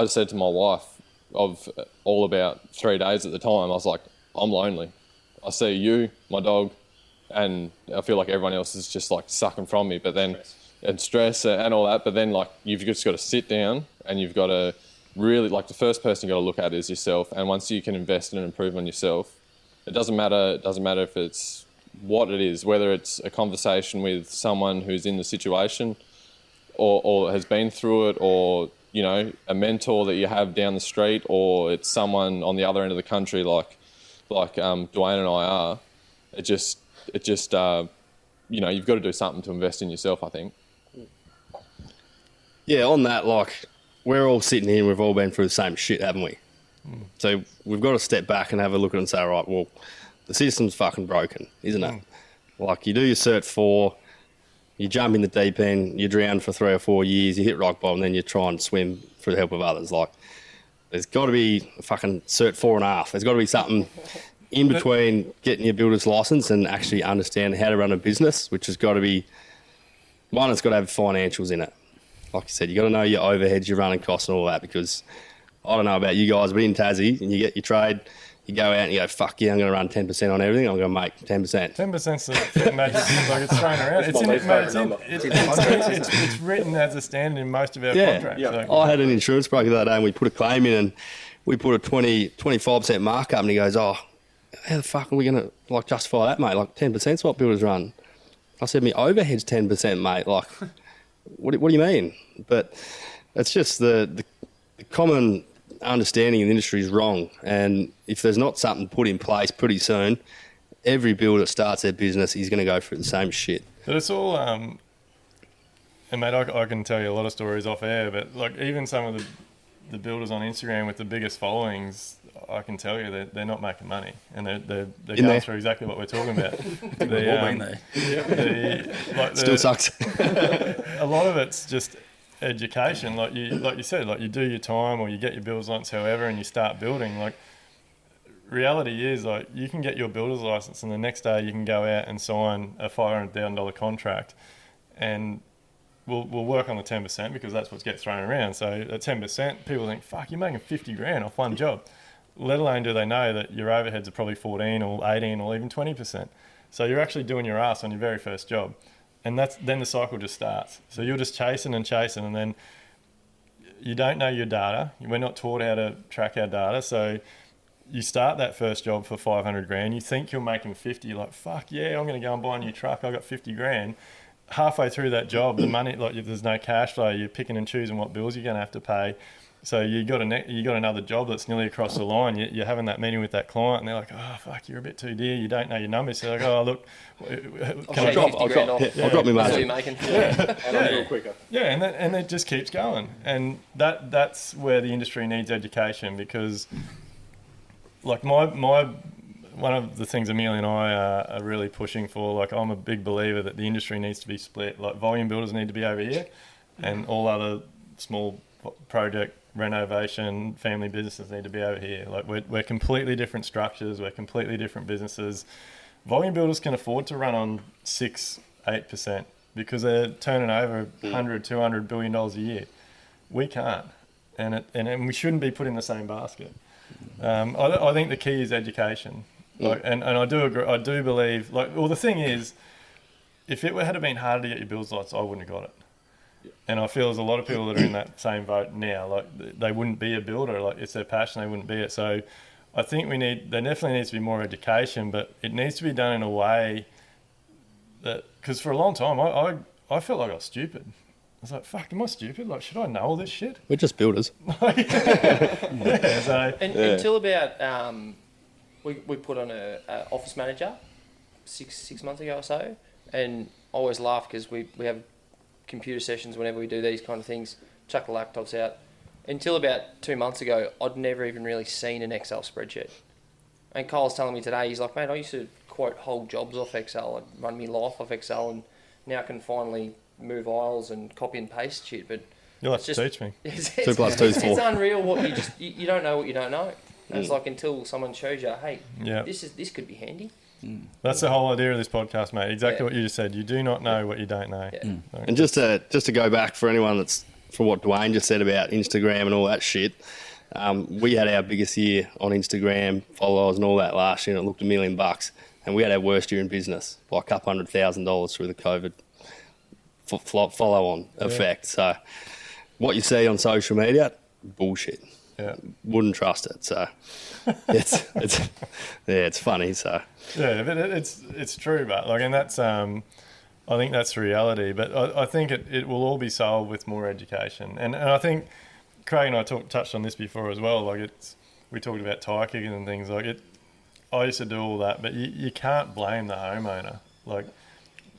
said to my wife of all about 3 days at the time, I was like, I'm lonely. I see you, my dog, and I feel like everyone else is just like sucking from me, but then and stress and all that. But then like you've just got to sit down and you've got to really, like, the first person you got to look at is yourself. And once you can invest in and improve on yourself, it doesn't matter if it's what it is, whether it's a conversation with someone who's in the situation or has been through it, or, you know, a mentor that you have down the street, or it's someone on the other end of the country like Duayne and I are. It just you know, you've got to do something to invest in yourself, I think. Yeah, on that, like, we're all sitting here and we've all been through the same shit, haven't we? So we've got to step back and have a look at it and say, all right, well, the system's fucking broken, isn't it? Like, you do your Cert 4, you jump in the deep end, you drown for 3 or 4 years, you hit rock bottom, and then you try and swim through the help of others. Like, there's got to be a fucking Cert 4.5. There's got to be something in between getting your builder's license and actually understand how to run a business, which has got to be, one, it's got to have financials in it. Like you said, you got to know your overheads, your running costs and all that, because I don't know about you guys, but in Tassie, and you get your trade, you go out and you go, fuck yeah, I'm going to run 10% on everything, I'm going to make 10%. 10%'s the magic, like, it's thrown around. It's written as a standard in most of our contracts. Yeah. Like, I had an insurance broker the other day and we put a claim in and we put a 25% markup, and he goes, oh, how the fuck are we going to like justify that, mate? Like 10%'s what builders run. I said, my overhead's 10%, mate. Like, what do you mean? But it's just the common understanding in the industry is wrong. And if there's not something put in place pretty soon, every builder that starts their business is going to go through the same shit. But it's all, and mate, I can tell you a lot of stories off air, but like even some of the builders on Instagram with the biggest followings, I can tell you that they're not making money, and they're going through exactly what we're talking about. We've all been there. Still sucks. A lot of it's just education, like you said, like you do your time or you get your builder's license, however, and you start building. Like, reality is, like, you can get your builder's license and the next day you can go out and sign a $500,000 contract, and we'll work on the 10% because that's what gets thrown around. So at 10%, people think, fuck, you're making 50 grand off one job. Let alone do they know that your overheads are probably 14 or 18 or even 20%. So you're actually doing your ass on your very first job. And then the cycle just starts. So you're just chasing, and then you don't know your data. We're not taught how to track our data. So you start that first job for 500 grand. You think you're making 50. You're like, fuck yeah, I'm going to go and buy a new truck. I got 50 grand. Halfway through that job, the money, like, there's no cash flow. You're picking and choosing what bills you're going to have to pay. So you got another job that's nearly across the line. You're having that meeting with that client, and they're like, "Oh fuck, you're a bit too dear. You don't know your numbers." So they're like, "Oh look, I'll drop my margin." Real quicker. Yeah, and it just keeps going, and that's where the industry needs education, because, like, my one of the things Amelia and I are really pushing for, like, I'm a big believer that the industry needs to be split. Like, volume builders need to be over here, and all other small project, renovation, family businesses need to be over here. Like, we're completely different structures, we're completely different businesses. Volume builders can afford to run on 6-8% because they're turning over 100, 200 billion dollars a year. We can't, and we shouldn't be put in the same basket. I think the key is education, and I do agree. I do believe, the thing is, if it had been harder to get your builder's license, I wouldn't have got it. And I feel there's a lot of people that are in that same boat now. Like, they wouldn't be a builder. Like, it's their passion, they wouldn't be it. So I think there definitely needs to be more education, but it needs to be done in a way that, because for a long time I felt like I was stupid. I was like, fuck, am I stupid? Like, should I know all this shit? We're just builders. Yeah, so, Until about we put on a office manager six months ago or so, and I always laugh because we have computer sessions whenever we do these kind of things, chuck the laptops out. Until about 2 months ago, I'd never even really seen an Excel spreadsheet. And Kyle's telling me today, he's like, mate, I used to quote whole jobs off Excel. I'd run my life off Excel, and now I can finally move aisles and copy and paste shit. But you'll have to teach me. 2 + 2 is 4. It's unreal what you don't know what you don't know. And it's like, until someone shows you, hey, this could be handy. That's the whole idea of this podcast, mate. Exactly what you just said. You do not know what you don't know. Yeah. And just to go back for anyone that's, from what Duayne just said about Instagram and all that shit, we had our biggest year on Instagram followers and all that last year, and it looked $1 million, and we had our worst year in business by $200,000 through the COVID follow-on effect. So what you see on social media, bullshit. Yeah. Wouldn't trust it. So it's funny. So yeah, but it's true, but and that's I think that's the reality. But I think it will all be solved with more education, and I think Craig and I touched on this before as well. We talked about tire kicking and things I used to do all that, but you can't blame the homeowner.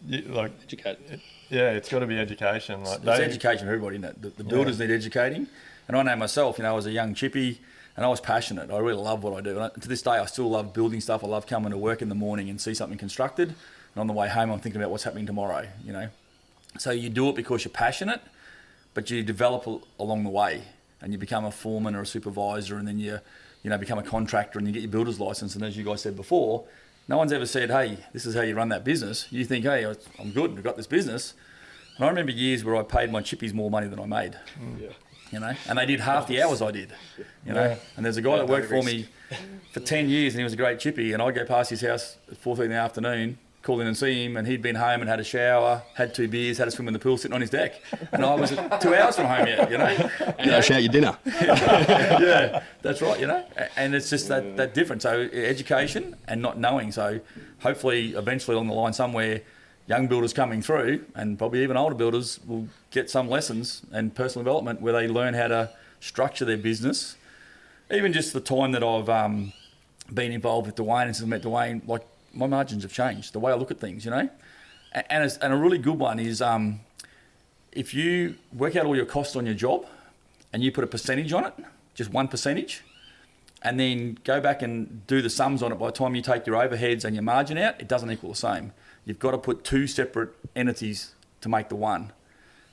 educate. It's got to be education. It's education for everybody, isn't it? The builders need educating. And I know myself, I was a young chippy and I was passionate. I really love what I do. And to this day, I still love building stuff. I love coming to work in the morning and see something constructed. And on the way home, I'm thinking about what's happening tomorrow, So you do it because you're passionate, but you develop along the way and you become a foreman or a supervisor, and then you become a contractor and you get your builder's license. And as you guys said before, no one's ever said, hey, this is how you run that business. You think, hey, I'm good, I've got this business. And I remember years where I paid my chippies more money than I made. And they did half the hours I did, And there's a guy that worked for me for 10 years, and he was a great chippy, and I'd go past his house at 4:30 in the afternoon, call in and see him, and he'd been home and had a shower, had 2 beers, had a swim in the pool, sitting on his deck, and I was 2 hours from home yet, Shout your dinner. Yeah, that's right, and it's just that difference. So education and not knowing. So hopefully eventually along the line somewhere, young builders coming through, and probably even older builders, will get some lessons and personal development where they learn how to structure their business. Even just the time that I've been involved with Duayne, and since I met Duayne, my margins have changed, the way I look at things, And a really good one is if you work out all your costs on your job and you put a percentage on it, just 1%, and then go back and do the sums on it, by the time you take your overheads and your margin out, it doesn't equal the same. You've got to put 2 separate entities to make the one.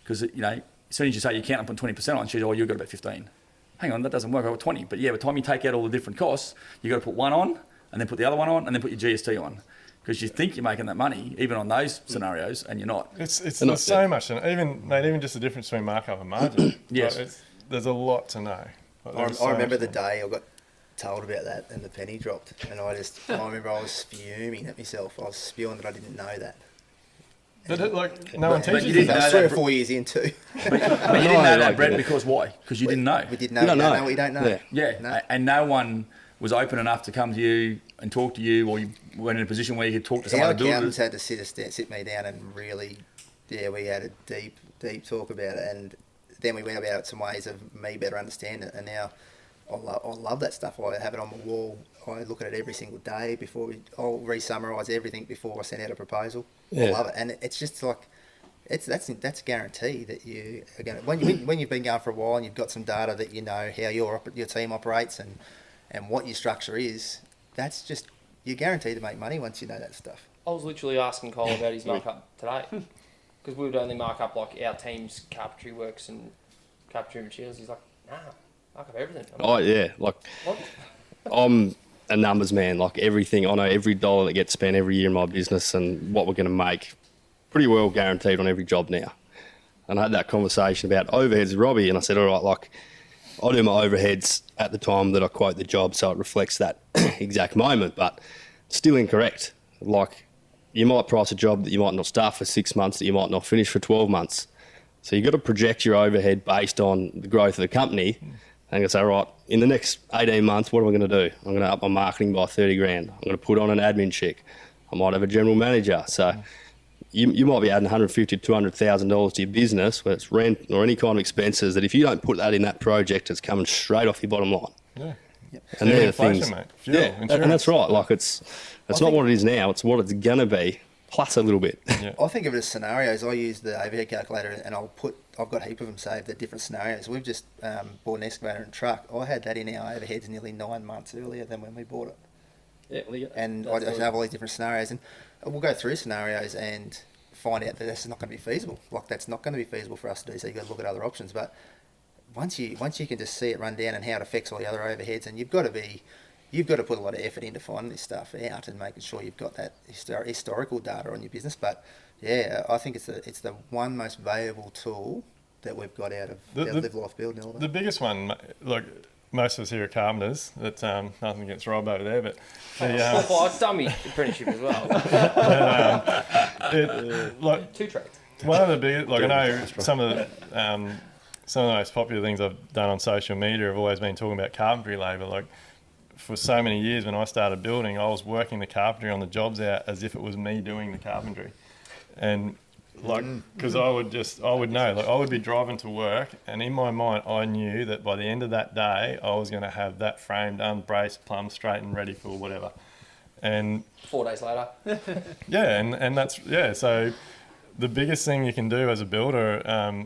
Because, as soon as you say you can't put 20% on, she's, you've got about 15. Hang on, that doesn't work, I got 20. But yeah, by the time you take out all the different costs, you've got to put one on, and then put the other one on, and then put your GST on. Because you think you're making that money, even on those scenarios, and you're not. There's so much, and even just the difference between markup and margin. Yes. There's a lot to know. I remember the day I got told about that and the penny dropped, and I remember I was fuming at myself. I was spewing that I didn't know that. But no one teaches you you didn't that. know 3 or 4 years in too. But you didn't know that, Brett, because why? Because you didn't know. We didn't know. You don't know. Know what you don't know. Yeah, No. and no one was open enough to come to you and talk to you, or you weren't in a position where you could talk to someone Our to build accountants it. had to sit me down and really, we had a deep talk about it, and then we went about some ways of me better understand it, and now I love that stuff. I have it on my wall. I look at it every single day I'll re-summarise everything before I send out a proposal. I love it, and it's just that's a guarantee that you are going to, when you've been going for a while and you've got some data that you know how your team operates and what your structure is. That's just, you're guaranteed to make money once you know that stuff. I was literally asking Cole about his markup today, because we would only mark up our team's carpentry works and carpentry materials. He's like, nah, mark up everything. What? I'm a numbers man. Everything, I know every dollar that gets spent every year in my business and what we're going to make pretty well guaranteed on every job now. And I had that conversation about overheads with Robby, and I said, all right, like, I do my overheads at the time that I quote the job, so it reflects that exact moment, but still incorrect. Like, you might price a job that you might not start for 6 months, that you might not finish for 12 months. So you've got to project your overhead based on the growth of the company, and you say, all right, in the next 18 months, what am I going to do? I'm going to up my marketing by 30 grand. I'm going to put on an admin check. I might have a general manager. So you might be adding $150,000 to $200,000 to your business, whether it's rent or any kind of expenses, that if you don't put that in that project, it's coming straight off your bottom line. Yeah. And they're the Inflation, things. mate. Fuel, Yeah, insurance. and that's right. Like, it's not what it is now, it's what it's going to be, plus a little bit. Yeah. I think of it as scenarios. I use the overhead calculator, and I've got a heap of them saved at different scenarios. We've just bought an excavator and truck. I had that in our overheads nearly 9 months earlier than when we bought it. Yeah, well, And I just have all these different scenarios, and we'll go through scenarios and find out that that's not going to be feasible. Like, that's not going to be feasible for us to do, so you've got to look at other options. But once you can just see it run down and how it affects all the other overheads, and you've got to put a lot of effort into finding this stuff out and making sure you've got that historical data on your business. But yeah, I think it's the one most valuable tool that we've got out of Live Life Build and all that. The biggest one, like most of us here are carpenters. That's nothing against Rob over there, but dummy apprenticeship as well. like 2 trades. one of the biggest, like I know some of the most popular things I've done on social media have always been talking about carpentry labour. Like, for so many years when I started building, I was working the carpentry on the jobs out as if it was me doing the carpentry. And like, because I would know, like, I would be driving to work, and in my mind I knew that by the end of that day I was going to have that frame done, braced, plumbed, straight and ready for whatever. And 4 days later. yeah, and that's, yeah, so the biggest thing you can do as a builder,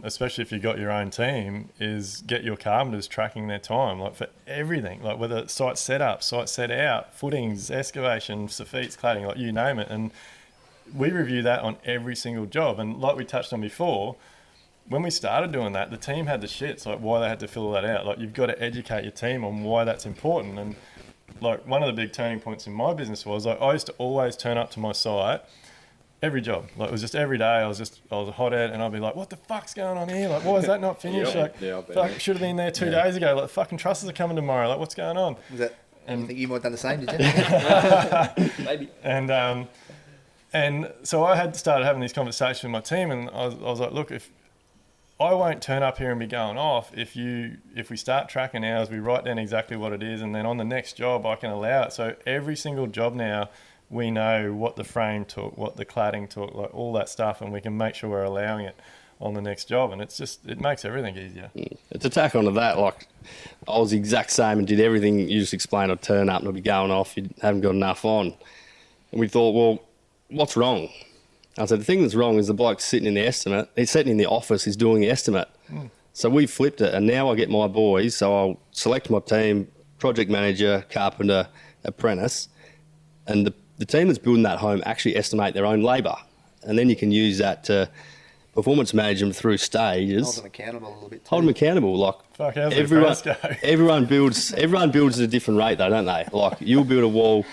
especially if you've got your own team, is get your carpenters tracking their time, like, for everything, like whether it's site setup, site set out, footings, excavation, soffits, cladding, like, you name it. And we review that on every single job. And like we touched on before, when we started doing that, the team had the shits, like, why they had to fill that out. Like, you've got to educate your team on why that's important. And like, one of the big turning points in my business was, like, I used to always turn up to my site every job. Like, it was just every day. I was a hothead, and I'd be like, what the fuck's going on here? Like, why is that not finished? Fuck, should have been there 2 days ago. Like, fucking trusses are coming tomorrow. Like, what's going on? Was that? And you think you might have done the same, did you? Maybe. And so I had started having these conversations with my team, and I was like, look, if I won't turn up here and be going off, if we start tracking hours, we write down exactly what it is, and then on the next job I can allow it. So every single job now, we know what the frame took, what the cladding took, like, all that stuff, and we can make sure we're allowing it on the next job. And it makes everything easier. To tack onto that, like, I was the exact same and did everything you just explained. I'd turn up and I'd be going off, you haven't got enough on. And we thought, well, what's wrong? I said, the thing that's wrong is the bloke sitting in the estimate, he's sitting in the office, he's doing the estimate. So we flipped it, and now I get my boys, so I'll select my team, project manager, carpenter, apprentice, and the team that's building that home actually estimate their own labour. And then you can use that to performance manage them through stages. Hold them accountable a little bit too. Hold them accountable. Like, Fuck, how's the apprentice go? everyone builds at a different rate though, don't they? Like, you'll build a wall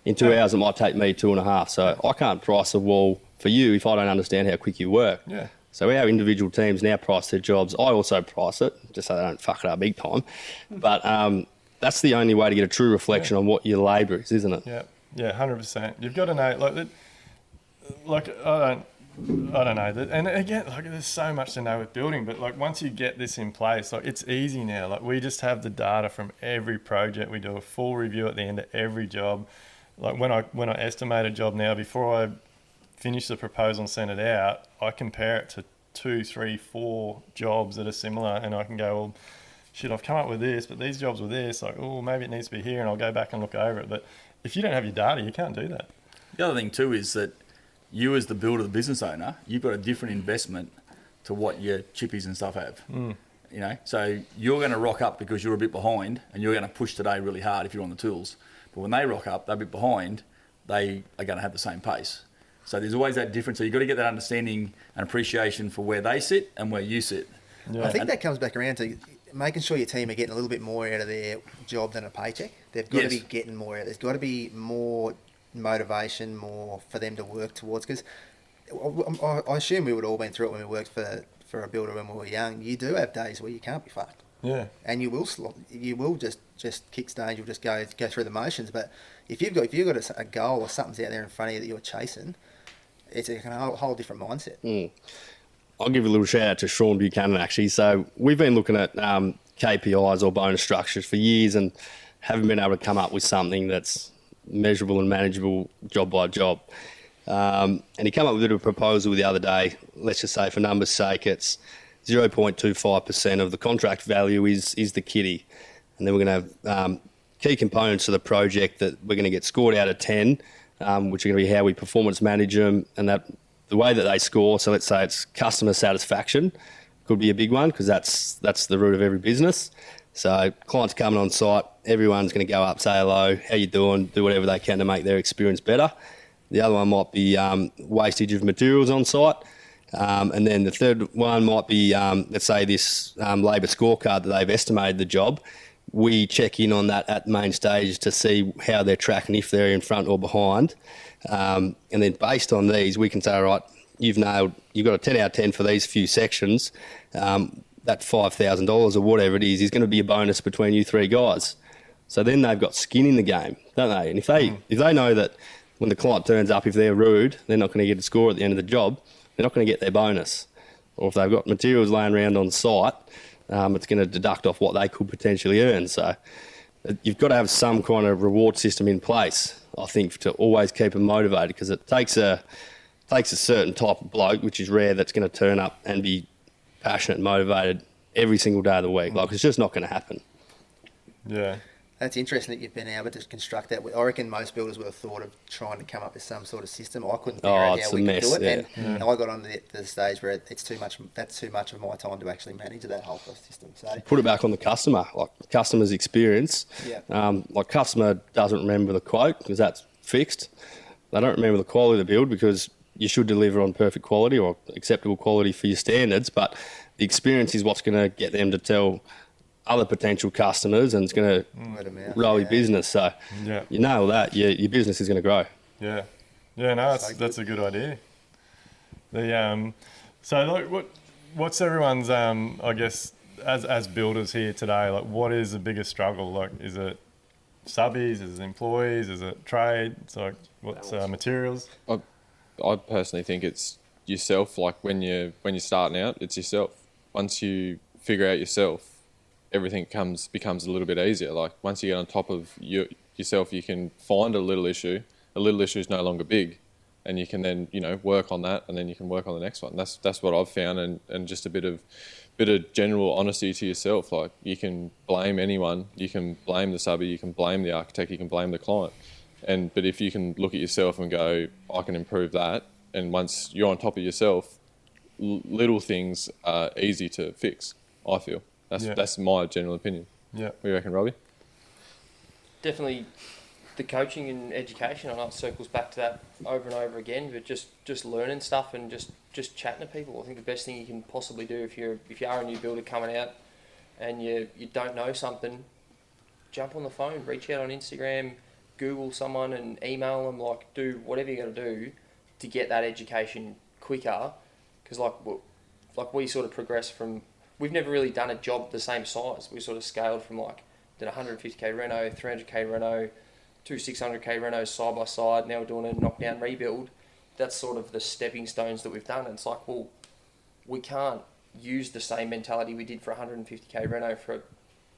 in 2 hours, it might take me 2.5. So I can't price a wall for you if I don't understand how quick you work. Yeah. So our individual teams now price their jobs. I also price it, just so they don't fuck it up big time. But that's the only way to get a true reflection on what your labour is, isn't it? Yeah. Yeah, 100%. You've got to know, like I don't know. And again, like, there's so much to know with building, but like, once you get this in place, like, it's easy now. Like, we just have the data from every project. We do a full review at the end of every job. Like, when I estimate a job now, before I finish the proposal and send it out, I compare it to 2, 3, 4 jobs that are similar, and I can go, well, shit, I've come up with this, but these jobs were this. Like, oh, maybe it needs to be here, and I'll go back and look over it. But if you don't have your data, you can't do that. The other thing too is that you, as the builder, the business owner, you've got a different investment to what your chippies and stuff have. You know, so you're going to rock up because you're a bit behind, and you're going to push today really hard if you're on the tools. But when they rock up, they're a bit behind, they are going to have the same pace. So there's always that difference. So you've got to get that understanding and appreciation for where they sit and where you sit. Yeah. I think that comes back around to making sure your team are getting a little bit more out of their job than a paycheck. They've got to be getting more out. There's got to be more motivation, more for them to work towards. Because I assume we would all been through it when we worked for a builder when we were young. You do have days where you can't be fucked. Yeah. And you will just kick stones. You'll just go through the motions. But if you've got a goal or something's out there in front of you that you're chasing, it's a whole different mindset. I'll give a little shout out to Sean Buchanan actually. So we've been looking at KPIs or bonus structures for years and haven't been able to come up with something that's measurable and manageable job by job. And he came up with a proposal the other day. Let's just say for numbers' sake, it's 0.25% of the contract value is the kitty. And then we're going to have key components of the project that we're going to get scored out of 10, which are going to be how we performance manage them and that the way that they score. So let's say it's customer satisfaction could be a big one because that's the root of every business. So clients coming on site, everyone's going to go up, say hello, how you doing, do whatever they can to make their experience better. The other one might be wastage of materials on site. And then the third one might be, let's say this labour scorecard that they've estimated the job. We check in on that at main stage to see how they're tracking, if they're in front or behind. And then based on these, we can say, all right, you've got a 10 out of 10 for these few sections. That $5,000 or whatever it is going to be a bonus between you three guys. So then they've got skin in the game, don't they? And if they know that when the client turns up, if they're rude, they're not going to get a score at the end of the job, they're not going to get their bonus. Or if they've got materials laying around on site, it's going to deduct off what they could potentially earn. So you've got to have some kind of reward system in place, I think, to always keep them motivated, because it takes a certain type of bloke, which is rare, that's going to turn up and be passionate and motivated every single day of the week. Like, it's just not going to happen. Yeah. That's interesting that you've been able to construct that. I reckon most builders would have thought of trying to come up with some sort of system. I couldn't figure out how we could do it. Yeah. And I got on to the stage where it's too much. That's too much of my time to actually manage that whole system. So Put it back on the customer, like customer's experience. Yeah. Like customer doesn't remember the quote because that's fixed. They don't remember the quality of the build because you should deliver on perfect quality or acceptable quality for your standards. But the experience is what's going to get them to tell other potential customers, and it's going to roll your business. So you nail that, your business is going to grow. Yeah. Yeah, no, that's a good idea. So like, what's everyone's, I guess, as builders here today, like what is the biggest struggle? Like, is it subbies, is it employees, is it trade? It's like, what's materials? I personally think it's yourself. Like when you're starting out, it's yourself. Once you figure out yourself, everything becomes a little bit easier. Like once you get on top of yourself, you can find a little issue. A little issue is no longer big, and you can then work on that, and then you can work on the next one. That's what I've found, and just a bit of general honesty to yourself. Like you can blame anyone, you can blame the subby, you can blame the architect, you can blame the client, but if you can look at yourself and go, I can improve that, and once you're on top of yourself, little things are easy to fix. I feel. That's my general opinion. Yeah. What do you reckon, Robby? Definitely the coaching and education. I know it circles back to that over and over again, but just learning stuff and just chatting to people. I think the best thing you can possibly do if you are a new builder coming out and you don't know something, jump on the phone, reach out on Instagram, Google someone and email them, like do whatever you got to do to get that education quicker. Because like we sort of progress from, we've never really done a job the same size. We sort of scaled from did 150k reno, 300k reno, two 600k renos side by side. Now we're doing a knockdown rebuild. That's sort of the stepping stones that we've done. And it's like, well, we can't use the same mentality we did for 150k reno for $1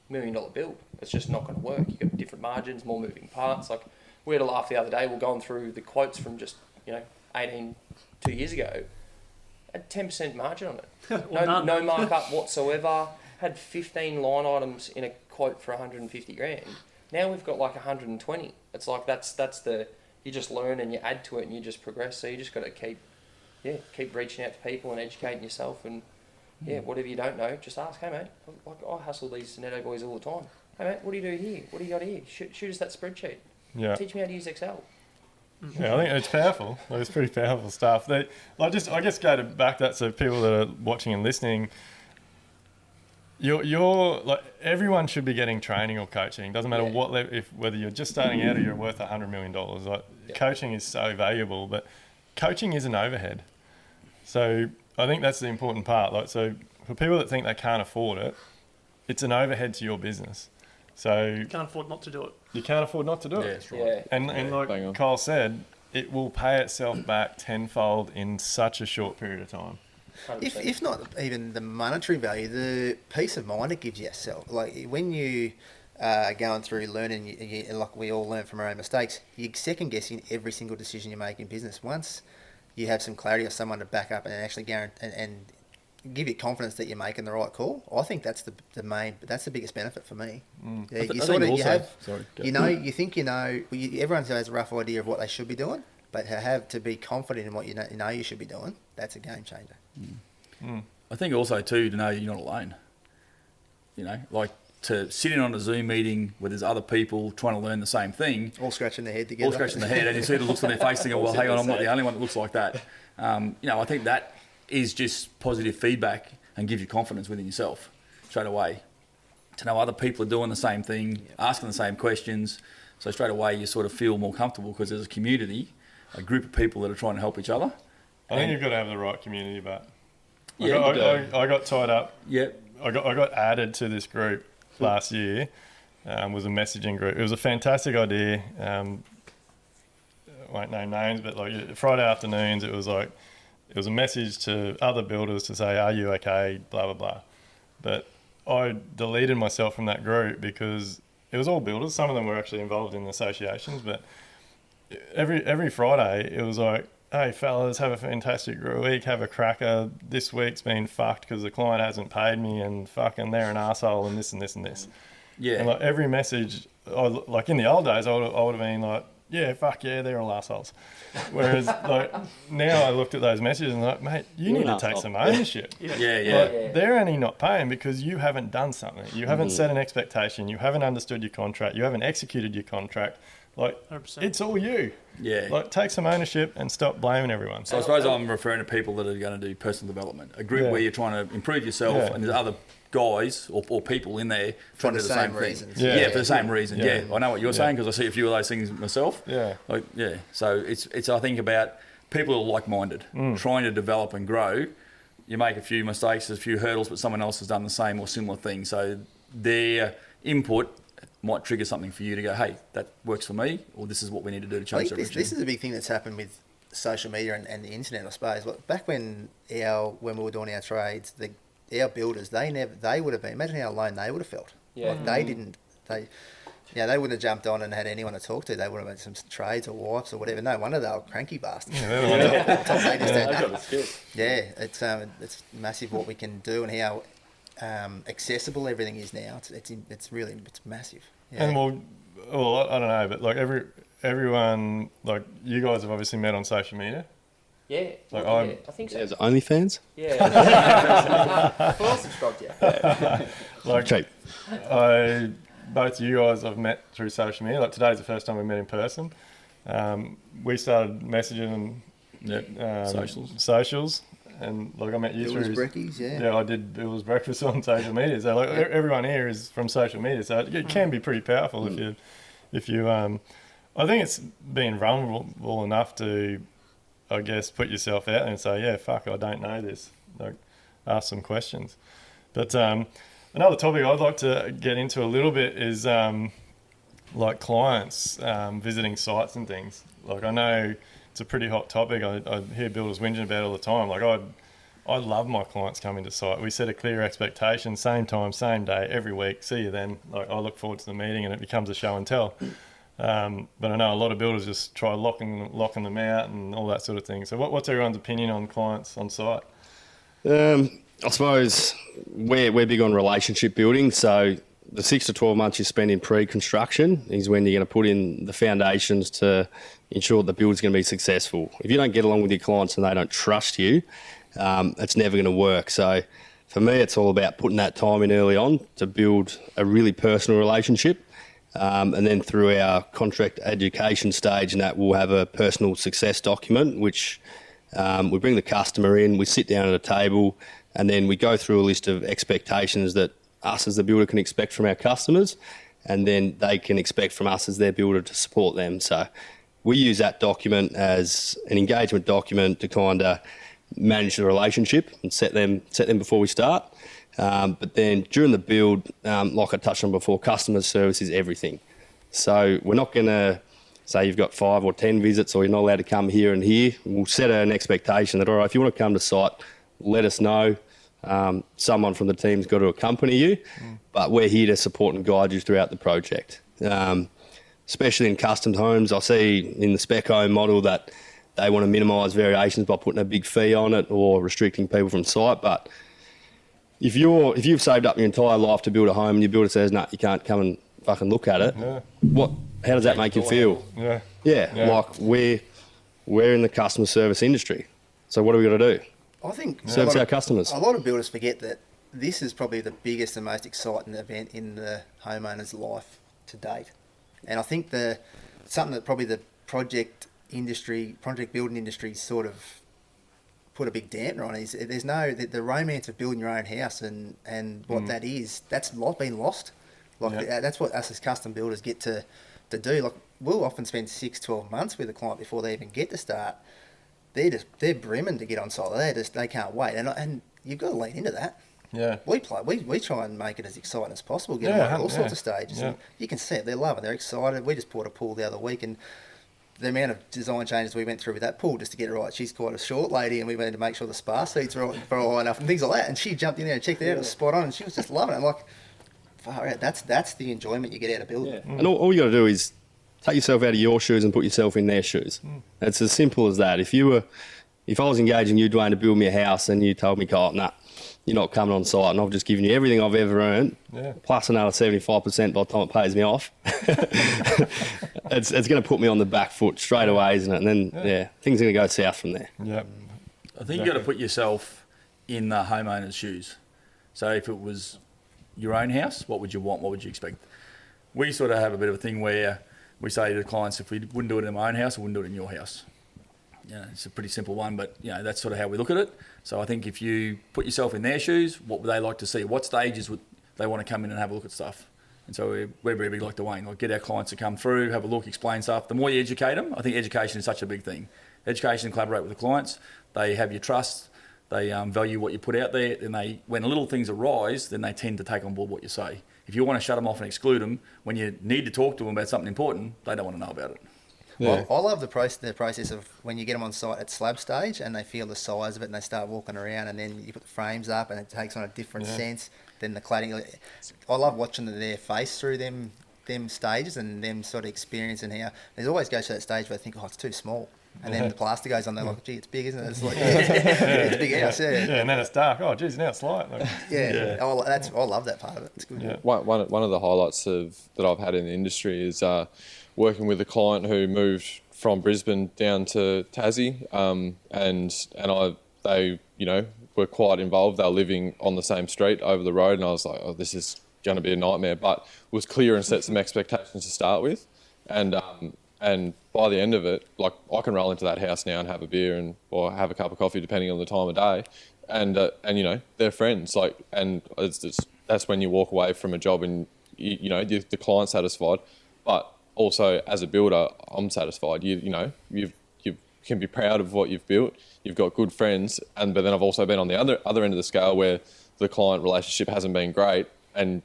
million build. It's just not going to work. You've got different margins, more moving parts. Like we had a laugh the other day. We're going through the quotes from just 2 years ago. Had 10% margin on it. No markup whatsoever. Had 15 line items in a quote for 150 grand. Now we've got 120. It's like that's the, you just learn and you add to it and you just progress. So you just got to keep reaching out to people and educating yourself, and whatever you don't know, just ask. Hey mate, I hustle these Zanetto boys all the time. Hey mate, what do you do here? What do you got here? Shoot us that spreadsheet. Yeah. Teach me how to use Excel. Yeah, I think it's powerful. It's pretty powerful stuff. I guess go to back that, so people that are watching and listening, you're like, everyone should be getting training or coaching. Doesn't matter what level, whether you're just starting out or you're worth $100 million. Coaching is so valuable, but coaching is an overhead. So I think that's the important part. Like, so for people that think they can't afford it, it's an overhead to your business. So You can't afford not to do it. you can't afford not to do Yeah, it. that's right. Yeah. And bang like on. Kyle said, it will pay itself back tenfold in such a short period of time. If not even the monetary value, the peace of mind it gives yourself. Like when you are going through learning, like we all learn from our own mistakes, you're second guessing every single decision you make in business. Once you have some clarity or someone to back up and actually guarantee and give you confidence that you're making the right call, I think that's the biggest benefit for me. Yeah, you sort of you have, you know, you think you know. Everyone has a rough idea of what they should be doing, but to be confident in what you know you should be doing, that's a game changer. I think also too to know you're not alone. You know, like to sit in on a Zoom meeting where there's other people trying to learn the same thing, All scratching their head together. all scratching their head, and you see the looks on their face thinking, well, hang on, I'm not the only one that looks like that. You know, I think that is just positive feedback and gives you confidence within yourself straight away. To know other people are doing the same thing, asking the same questions. So straight away you sort of feel more comfortable because there's a community, a group of people that are trying to help each other. I think you've got to have the right community, but Yeah, I got tied up. Yep. I got added to this group last year. Was a messaging group. It was a fantastic idea. I won't name names, but like Friday afternoons, it was a message to other builders to say, "Are you okay?" Blah blah blah. But I deleted myself from that group because it was all builders. Some of them were actually involved in associations, but every Friday it was like, "Hey fellas, have a fantastic week, have a cracker. This week's been fucked because the client hasn't paid me and fucking they're an arsehole and this and this and this." Yeah. And like every message, like in the old days, I would have been like, "Yeah, fuck yeah, they're all assholes." Whereas like now I looked at those messages and like, mate, you need to take some ownership. Yeah. Like, they're only not paying because you haven't done something. You haven't set an expectation. You haven't understood your contract. You haven't executed your contract. Like 100%. it's all you. Yeah. Like take some ownership and stop blaming everyone. So I suppose I'm referring to people that are going to do personal development, a group Yeah. where you're trying to improve yourself, Yeah. and there's other guys or people in there trying to do the same reasons. thing. Yeah. For the same reason. Yeah. Yeah, I know what you're saying because I see a few of those things myself. Yeah. Like, yeah. So it's I think about people who are like-minded, trying to develop and grow. You make a few mistakes, there's a few hurdles, but someone else has done the same or similar thing. So their input might trigger something for you to go, hey, that works for me, or this is what we need to do to I change think that. this is a big thing that's happened with social media and the internet, I suppose. Look, back when we were doing our trades, our builders, they would have been, imagine how alone they would have felt. Yeah. Like they wouldn't have jumped on and had anyone to talk to. They would have had some trades or wives or whatever. No wonder they were cranky bastards. Yeah, it's massive what we can do and how accessible everything is now. It's really massive. Yeah. And well, I don't know, but like everyone, like you guys have obviously met on social media. Yeah. Like I think so. There's OnlyFans. Yeah. Well, subscribe to you. Like Cheap. Both you guys I've met through social media. Like today's the first time we met in person. We started messaging socials, and like I met you Builders through. brekkies, yeah. Yeah, I did Bill's breakfast on social media. So like everyone here is from social media, so it can be pretty powerful if you. I think it's being vulnerable enough to, I guess, put yourself out there and say, yeah, fuck, I don't know this. Like, ask some questions. But another topic I'd like to get into a little bit is like clients visiting sites and things. Like I know it's a pretty hot topic. I hear builders whinging about it all the time. Like I love my clients coming to site. We set a clear expectation, same time, same day, every week. See you then. Like I look forward to the meeting and it becomes a show and tell. But I know a lot of builders just try locking them out and all that sort of thing. So what's everyone's opinion on clients on site? I suppose we're big on relationship building. So the 6 to 12 months you spend in pre-construction is when you're going to put in the foundations to ensure the build's going to be successful. If you don't get along with your clients and they don't trust you, it's never going to work. So for me, it's all about putting that time in early on to build a really personal relationship. And then through our contract education stage, and that we'll have a personal success document, which we bring the customer in, we sit down at a table, and then we go through a list of expectations that us as the builder can expect from our customers, and then they can expect from us as their builder to support them. So we use that document as an engagement document to kind of manage the relationship and set them before we start. But then during the build, like I touched on before, customer service is everything. So we're not going to say you've got 5 or 10 visits or you're not allowed to come here and here. We'll set an expectation that, all right, if you want to come to site, let us know. Someone from the team's got to accompany you, but we're here to support and guide you throughout the project. Especially in custom homes, I see in the spec home model that they want to minimise variations by putting a big fee on it or restricting people from site. But if you've saved up your entire life to build a home and your builder says, no, you can't come and fucking look at it, how does that make you feel? Like we're in the customer service industry. So what are we got to do? I think service our customers. A lot of builders forget that this is probably the biggest and most exciting event in the homeowner's life to date. And I think something that probably the project building industry sort of put a big dampener on is there's the romance of building your own house and what that is, that's been lost. That's what us as custom builders get to do. Like, we'll often spend 6-12 months with a client before they even get to start. They're brimming to get on site. They can't wait, and you've got to lean into that. Yeah, we try and make it as exciting as possible. Get them on all sorts of stages. And you can see it. They're loving. They're excited. We just bought a pool the other week, and the amount of design changes we went through with that pool just to get it right. She's quite a short lady, and we wanted to make sure the spa seats were high enough and things like that. And she jumped in there and checked it out. It was spot on, and she was just loving it. I'm like, far out. That's the enjoyment you get out of building. Yeah. And all you got to do is take yourself out of your shoes and put yourself in their shoes. It's as simple as that. If I was engaging you, Duayne, to build me a house, and you told me, Carl, nah, you're not coming on site, and I've just given you everything I've ever earned, plus another 75% by the time it pays me off, it's going to put me on the back foot straight away, isn't it? And then, things are going to go south from there. Yep. I think you've got to put yourself in the homeowner's shoes. So if it was your own house, what would you want? What would you expect? We sort of have a bit of a thing where we say to the clients, if we wouldn't do it in my own house, we wouldn't do it in your house. It's a pretty simple one, but that's sort of how we look at it. So I think if you put yourself in their shoes, what would they like to see? What stages would they want to come in and have a look at stuff? And so we're very big like Duayne, like get our clients to come through, have a look, explain stuff. The more you educate them, I think education is such a big thing. Education and collaborate with the clients. They have your trust. They value what you put out there. And when little things arise, then they tend to take on board what you say. If you want to shut them off and exclude them, when you need to talk to them about something important, they don't want to know about it. Yeah. I love the process of when you get them on site at slab stage and they feel the size of it and they start walking around, and then you put the frames up and it takes on a different sense than the cladding. I love watching their face through them stages and them sort of experiencing how there's always goes to that stage where they think, oh, it's too small. And then the plaster goes on, they're like, gee, it's big, isn't it? It's like, it's a big house, and then it's dark. Oh, geez, now it's light. I love that part of it. It's good. Yeah. One of the highlights that I've had in the industry is working with a client who moved from Brisbane down to Tassie, and they were quite involved. They were living on the same street over the road, and I was like, oh, this is going to be a nightmare. But it was clear and set some expectations to start with, and by the end of it, like, I can roll into that house now and have a beer or have a cup of coffee depending on the time of day, and they're friends. Like, and that's when you walk away from a job and the client's satisfied, but also as a builder, I'm satisfied. You can be proud of what you've built. You've got good friends, but then I've also been on the other end of the scale where the client relationship hasn't been great, and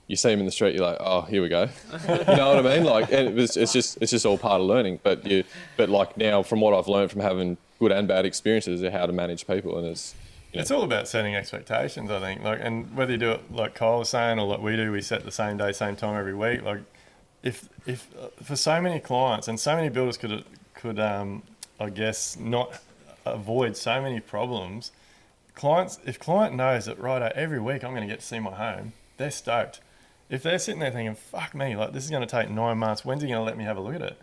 you see them in the street, you're like, oh, here we go. You know what I mean? Like, and it's just all part of learning. But like now, from what I've learned from having good and bad experiences, how to manage people, and it's all about setting expectations, I think. Like, and whether you do it like Kyle was saying or like we do, we set the same day, same time every week. Like, if for so many clients and so many builders could I guess not avoid so many problems. If client knows that every week I'm going to get to see my home, they're stoked. If they're sitting there thinking, fuck me, like, this is going to take 9 months, when's he going to let me have a look at it?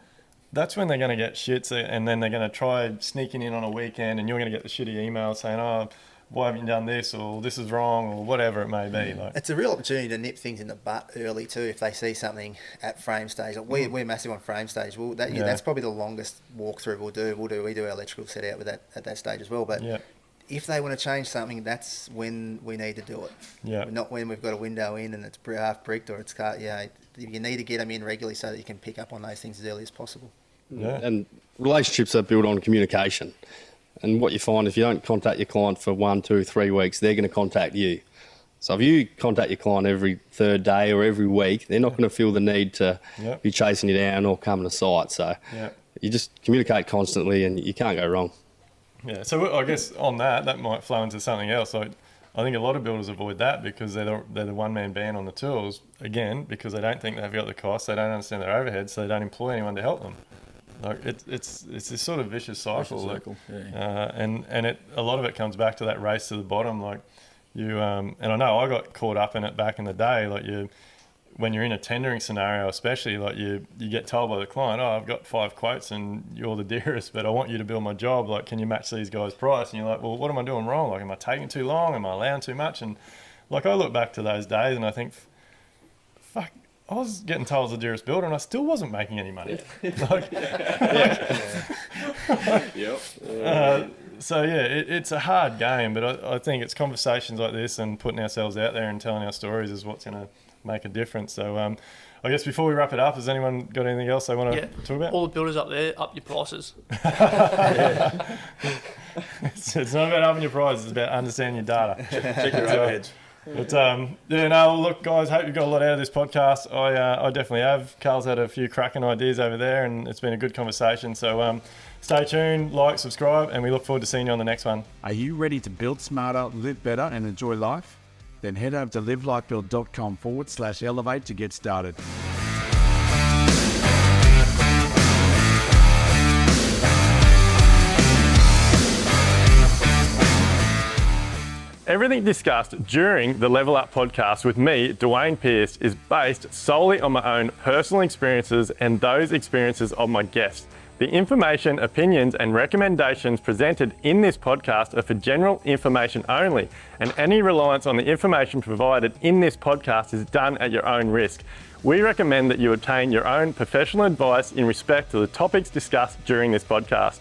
That's when they're going to get shits, and then they're going to try sneaking in on a weekend, and you're going to get the shitty email saying, oh, why haven't you done this, or this is wrong, or whatever it may be. Like, it's a real opportunity to nip things in the butt early too if they see something at frame stage. Like, we're massive on frame stage. That's probably the longest walkthrough we'll do. We do our electrical set out with that at that stage as well. But if they want to change something, that's when we need to do it. Yeah. Not when we've got a window in and it's half bricked or it's cut. Yeah, you need to get them in regularly so that you can pick up on those things as early as possible. Yeah. And relationships are built on communication. And what you find, if you don't contact your client for 1, 2, 3 weeks, they're going to contact you. So if you contact your client every third day or every week, they're not going to feel the need to be chasing you down or coming to site. So you just communicate constantly and you can't go wrong. Yeah, so I guess on that might flow into something else. Like, I think a lot of builders avoid that because they're the one-man band on the tools, again, because they don't think they've got the costs, they don't understand their overhead, so they don't employ anyone to help them. Like it's this sort of vicious cycle. And a lot of it comes back to that race to the bottom. Like you, and I know I got caught up in it back in the day. Like when you're in a tendering scenario, especially, like you get told by the client, "Oh, I've got 5 quotes and you're the dearest, but I want you to build my job. Like, can you match these guys' price?" And you're like, "Well, what am I doing wrong? Like, am I taking too long? Am I allowing too much?" And like I look back to those days and I think, fuck, I was getting told as the dearest builder and I still wasn't making any money. So yeah, it's a hard game, but I think it's conversations like this and putting ourselves out there and telling our stories is what's going to make a difference. So I guess before we wrap it up, has anyone got anything else they want to talk about? All the builders up there, up your prices. It's not about upping your prices, it's about understanding your data. Check your overheads. But look, guys, hope you got a lot out of this podcast. I definitely have. Carl's had a few cracking ideas over there and it's been a good conversation. So stay tuned, like, subscribe, and we look forward to seeing you on the next one. Are you ready to build smarter, live better, and enjoy life? Then head over to livelikebuilt.com/elevate to get started. Everything discussed during the Level Up podcast with me, Duayne Pearce, is based solely on my own personal experiences and those experiences of my guests. The information, opinions, and recommendations presented in this podcast are for general information only, and any reliance on the information provided in this podcast is done at your own risk. We recommend that you obtain your own professional advice in respect to the topics discussed during this podcast.